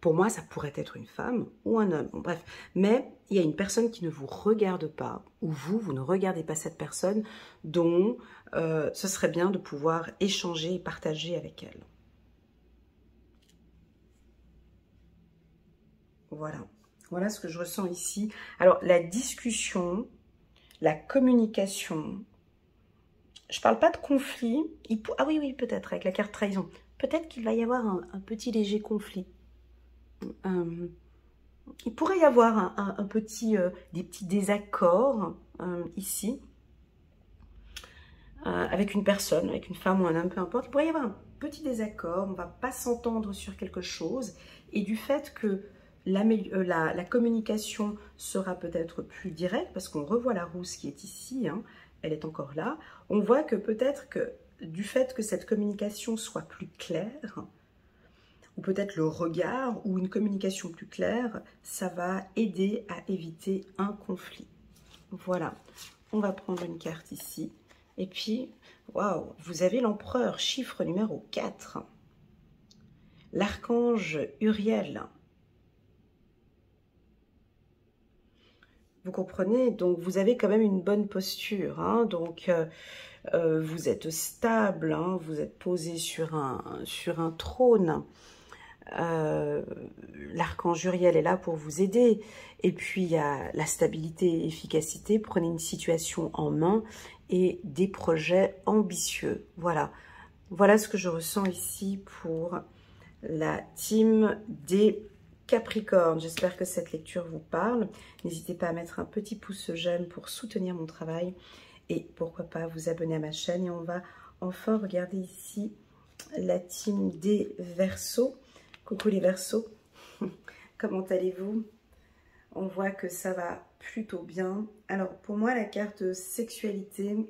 Pour moi, ça pourrait être une femme ou un homme, bon, bref. Mais il y a une personne qui ne vous regarde pas, ou vous ne regardez pas cette personne, dont ce serait bien de pouvoir échanger et partager avec elle. Voilà. Voilà ce que je ressens ici. Alors, la discussion, la communication, je ne parle pas de conflit. Ah oui, peut-être, avec la carte trahison. Peut-être qu'il va y avoir un petit léger conflit. Il pourrait y avoir des petits désaccords ici avec une personne, avec une femme ou un homme, peu importe. Il pourrait y avoir un petit désaccord, on ne va pas s'entendre sur quelque chose et du fait que la communication sera peut-être plus directe parce qu'on revoit la rousse qui est ici, hein, elle est encore là, on voit que peut-être que du fait que cette communication soit plus claire, ou peut-être le regard ou une communication plus claire, ça va aider à éviter un conflit. Voilà, on va prendre une carte ici. Et puis, waouh, vous avez l'empereur, chiffre numéro 4. L'archange Uriel. Vous comprenez? Donc, vous avez quand même une bonne posture. Hein, donc, vous êtes stable, hein, vous êtes posé sur un trône. L'archange Uriel est là pour vous aider. Et puis, il y a la stabilité et l'efficacité. Prenez une situation en main et des projets ambitieux. Voilà. Voilà ce que je ressens ici pour la team des Capricornes. J'espère que cette lecture vous parle. N'hésitez pas à mettre un petit pouce j'aime pour soutenir mon travail. Et pourquoi pas vous abonner à ma chaîne. Et on va enfin regarder ici la team des Verseaux. Coucou les Verseaux, comment allez-vous? On voit que ça va plutôt bien. Alors, pour moi, la carte sexualité,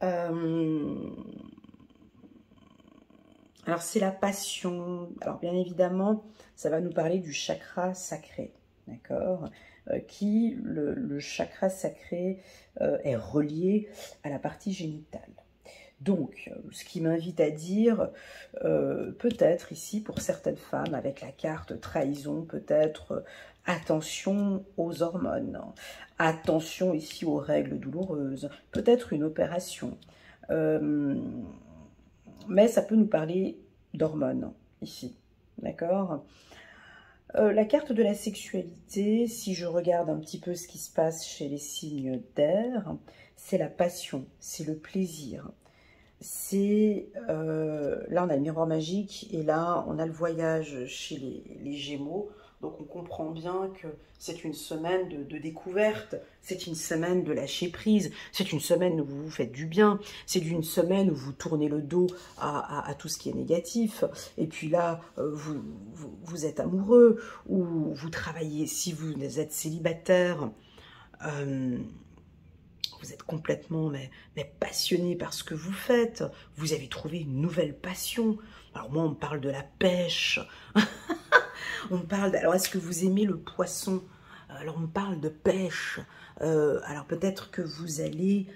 alors c'est la passion. Alors, bien évidemment, ça va nous parler du chakra sacré, d'accord, le chakra sacré est relié à la partie génitale. Donc, ce qui m'invite à dire, peut-être ici, pour certaines femmes, avec la carte trahison, peut-être attention aux hormones, attention ici aux règles douloureuses, peut-être une opération. Mais ça peut nous parler d'hormones, ici, d'accord ? La carte de la sexualité, si je regarde un petit peu ce qui se passe chez les signes d'air, c'est la passion, c'est le plaisir. C'est, là on a le miroir magique et là on a le voyage chez les Gémeaux. Donc on comprend bien que c'est une semaine de découverte, c'est une semaine de lâcher prise, c'est une semaine où vous vous faites du bien, c'est une semaine où vous tournez le dos à tout ce qui est négatif. Et puis là, vous êtes amoureux ou vous travaillez, si vous êtes célibataire, vous êtes complètement mais passionné par ce que vous faites. Vous avez trouvé une nouvelle passion. Alors moi, on me parle de la pêche. On me parle... Alors, est-ce que vous aimez le poisson? Alors, on me parle de pêche. Alors, peut-être que vous allez...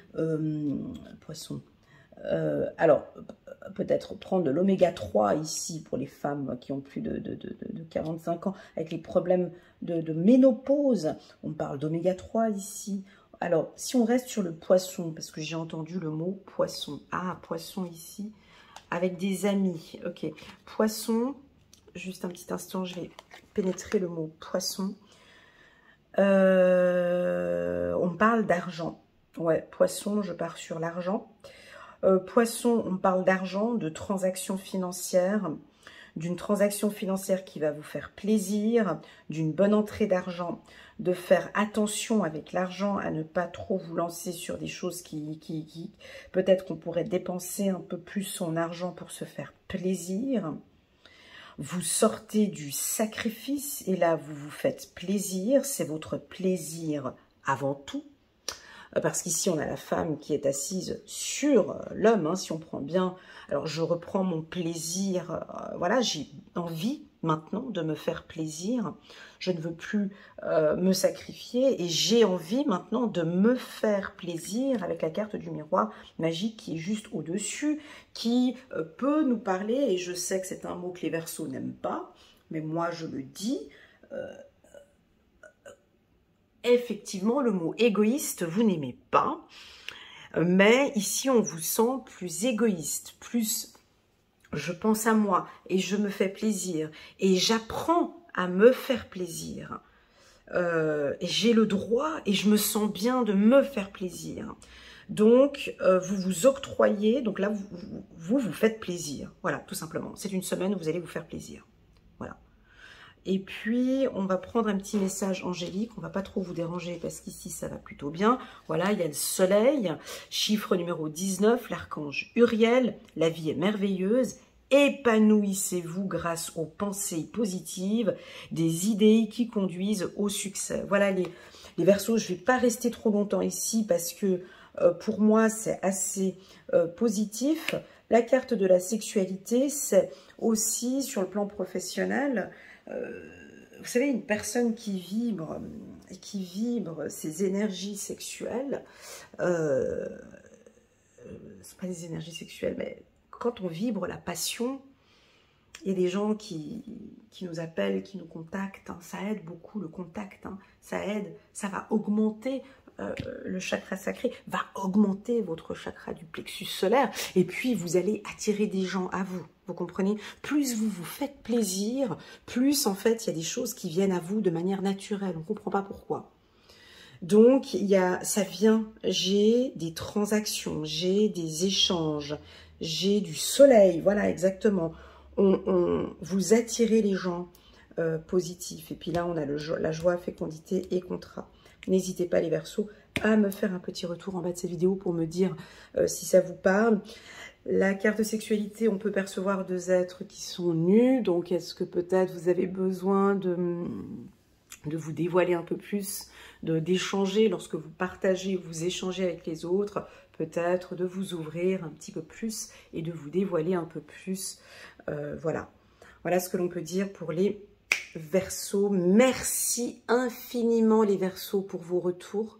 poisson. Alors, peut-être prendre de l'oméga 3 ici pour les femmes qui ont plus de 45 ans, avec les problèmes de ménopause. On parle d'oméga 3 ici. Alors, si on reste sur le poisson, parce que j'ai entendu le mot poisson. Ah, poisson ici, avec des amis. Ok, poisson, juste un petit instant, je vais pénétrer le mot poisson. On parle d'argent. Ouais, poisson, je pars sur l'argent. Poisson, on parle d'argent, de transactions financières, d'une transaction financière qui va vous faire plaisir, d'une bonne entrée d'argent, de faire attention avec l'argent à ne pas trop vous lancer sur des choses qui peut-être qu'on pourrait dépenser un peu plus son argent pour se faire plaisir. Vous sortez du sacrifice et là vous vous faites plaisir, c'est votre plaisir avant tout. Parce qu'ici, on a la femme qui est assise sur l'homme, hein, si on prend bien. Alors, je reprends mon plaisir. Voilà, j'ai envie maintenant de me faire plaisir. Je ne veux plus me sacrifier et j'ai envie maintenant de me faire plaisir avec la carte du miroir magique qui est juste au-dessus, qui peut nous parler, et je sais que c'est un mot que les Verseaux n'aiment pas, mais moi, je le dis... Effectivement, le mot égoïste, vous n'aimez pas, mais ici, on vous sent plus égoïste, plus je pense à moi et je me fais plaisir et j'apprends à me faire plaisir. Et j'ai le droit et je me sens bien de me faire plaisir. Donc, vous vous octroyez, donc là, vous faites plaisir. Voilà, tout simplement. C'est une semaine où vous allez vous faire plaisir. Voilà. Et puis, on va prendre un petit message angélique. On ne va pas trop vous déranger parce qu'ici, ça va plutôt bien. Voilà, il y a le soleil. Chiffre numéro 19, l'archange Uriel. La vie est merveilleuse. Épanouissez-vous grâce aux pensées positives, des idées qui conduisent au succès. Voilà les Verseaux. Je ne vais pas rester trop longtemps ici parce que pour moi, c'est assez positif. La carte de la sexualité, c'est aussi sur le plan professionnel... vous savez, une personne qui vibre ses énergies sexuelles, c'est pas des énergies sexuelles, mais quand on vibre la passion, il y a des gens qui nous appellent, qui nous contactent, hein, ça aide beaucoup le contact, hein, ça aide, ça va augmenter le chakra sacré, va augmenter votre chakra du plexus solaire, et puis vous allez attirer des gens à vous. Vous comprenez? Plus vous vous faites plaisir, plus en fait il y a des choses qui viennent à vous de manière naturelle. On ne comprend pas pourquoi. Donc ça vient, j'ai des transactions, j'ai des échanges, j'ai du soleil, voilà exactement. Vous attirez les gens positifs. Et puis là on a la joie, fécondité et contrat. N'hésitez pas les Verseaux à me faire un petit retour en bas de cette vidéo pour me dire si ça vous parle. La carte sexualité, on peut percevoir deux êtres qui sont nus. Donc, est-ce que peut-être vous avez besoin de de vous dévoiler un peu plus, d'échanger lorsque vous partagez, vous échangez avec les autres, peut-être de vous ouvrir un petit peu plus et de vous dévoiler un peu plus. Voilà. Voilà ce que l'on peut dire pour les Verseaux. Merci infiniment les Verseaux pour vos retours.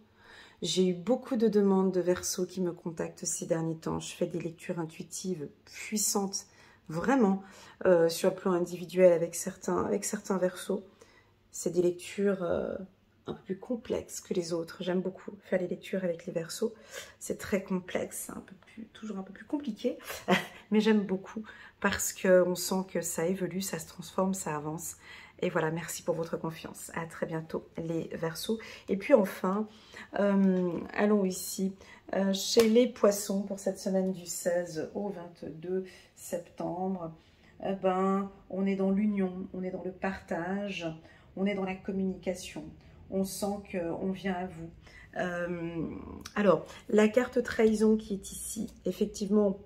J'ai eu beaucoup de demandes de Verseaux qui me contactent ces derniers temps. Je fais des lectures intuitives puissantes, vraiment, sur le plan individuel avec certains Verseaux. C'est des lectures un peu plus complexes que les autres. J'aime beaucoup faire les lectures avec les Verseaux. C'est très complexe, toujours un peu plus compliqué, mais j'aime beaucoup parce qu'on sent que ça évolue, ça se transforme, ça avance. Et voilà, merci pour votre confiance. À très bientôt les Verseaux. Et puis enfin, allons ici chez les Poissons pour cette semaine du 16 au 22 septembre. On est dans l'union, on est dans le partage, on est dans la communication. On sent qu'on vient à vous. Alors, la carte trahison qui est ici, effectivement,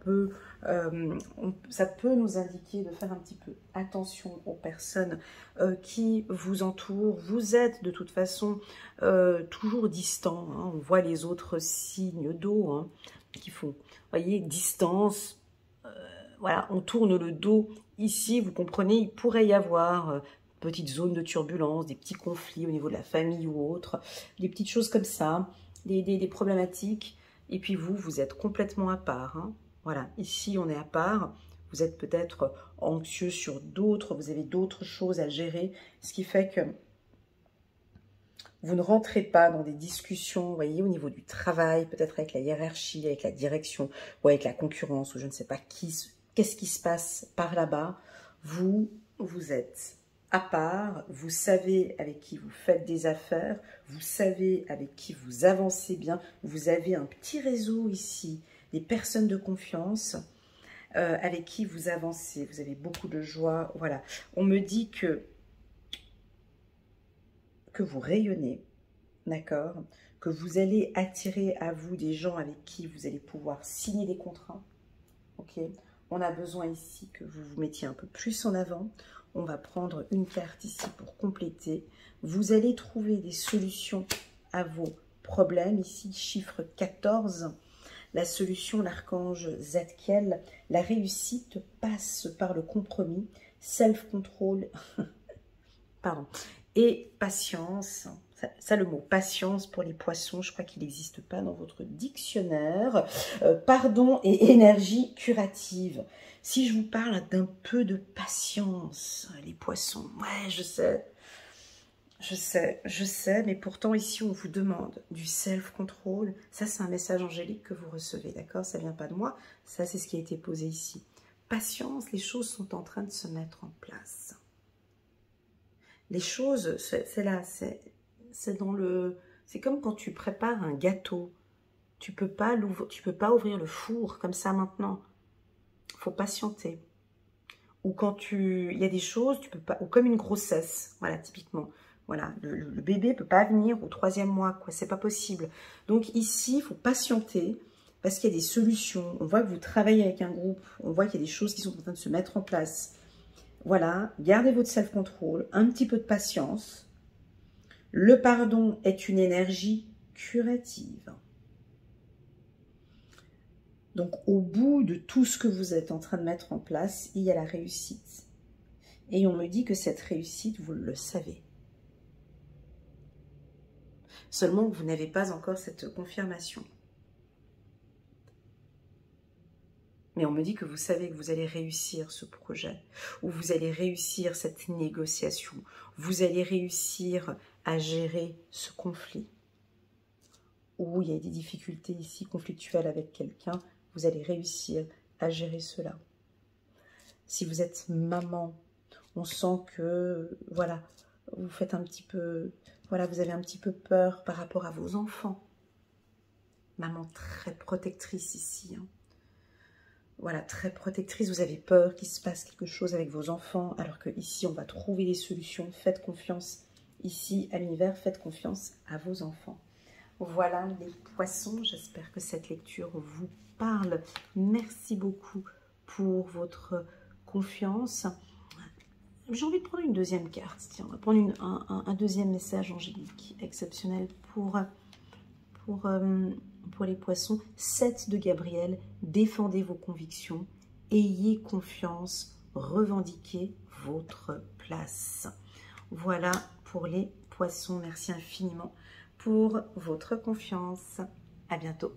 ça peut nous indiquer de faire un petit peu attention aux personnes qui vous entourent. Vous êtes de toute façon toujours distant. Hein. On voit les autres signes d'eau qui font, voyez, distance. Voilà, on tourne le dos. Ici, vous comprenez, il pourrait y avoir petites zones de turbulence, des petits conflits au niveau de la famille ou autre, des petites choses comme ça, des problématiques. Et puis vous êtes complètement à part. Hein. Voilà, ici on est à part. Vous êtes peut-être anxieux sur d'autres, vous avez d'autres choses à gérer, ce qui fait que vous ne rentrez pas dans des discussions, vous voyez, au niveau du travail, peut-être avec la hiérarchie, avec la direction, ou avec la concurrence, ou je ne sais pas qu'est-ce qui se passe par là-bas. Vous êtes à part, vous savez avec qui vous faites des affaires, vous savez avec qui vous avancez bien, vous avez un petit réseau ici, des personnes de confiance avec qui vous avancez, vous avez beaucoup de joie, voilà. On me dit que vous rayonnez, d'accord, que vous allez attirer à vous des gens avec qui vous allez pouvoir signer des contrats, ok. On a besoin ici que vous vous mettiez un peu plus en avant. On va prendre une carte ici pour compléter. Vous allez trouver des solutions à vos problèmes. Ici, chiffre 14. La solution, l'archange Zadkiel. La réussite passe par le compromis, self-control, pardon, et patience. Ça, le mot patience pour les poissons, je crois qu'il n'existe pas dans votre dictionnaire. Pardon et énergie curative. Si je vous parle d'un peu de patience, les poissons, ouais, je sais, mais pourtant ici on vous demande du self-control. Ça, c'est un message angélique que vous recevez, d'accord? Ça vient pas de moi, ça c'est ce qui a été posé ici. Patience, les choses sont en train de se mettre en place. Les choses, c'est là, c'est dans le... C'est comme quand tu prépares un gâteau. Tu peux pas ouvrir le four comme ça maintenant. Il faut patienter. Ou quand il y a des choses, tu peux pas... Ou comme une grossesse, voilà, typiquement. Voilà, le bébé peut pas venir au 3e mois, quoi. C'est pas possible. Donc ici, il faut patienter parce qu'il y a des solutions. On voit que vous travaillez avec un groupe. On voit qu'il y a des choses qui sont en train de se mettre en place. Voilà, gardez votre self-control, un petit peu de patience. Le pardon est une énergie curative. Donc, au bout de tout ce que vous êtes en train de mettre en place, il y a la réussite. Et on me dit que cette réussite, vous le savez. Seulement que vous n'avez pas encore cette confirmation. Mais on me dit que vous savez que vous allez réussir ce projet, ou vous allez réussir cette négociation, vous allez réussir à gérer ce conflit, ou il y a des difficultés ici conflictuelles avec quelqu'un, vous allez réussir à gérer cela. Si vous êtes maman, on sent que, voilà, vous faites un petit peu, voilà, vous avez un petit peu peur par rapport à vos enfants. Maman très protectrice ici, hein. Voilà, très protectrice, vous avez peur qu'il se passe quelque chose avec vos enfants, alors que ici on va trouver des solutions. Faites confiance ici à l'univers, faites confiance à vos enfants. Voilà les poissons, j'espère que cette lecture vous parle. Merci beaucoup pour votre confiance. J'ai envie de prendre une deuxième carte. Tiens, on va prendre un deuxième message angélique exceptionnel pour les poissons. 7 de Gabriel, défendez vos convictions, ayez confiance, revendiquez votre place. Voilà pour les poissons. Merci infiniment pour votre confiance. À bientôt.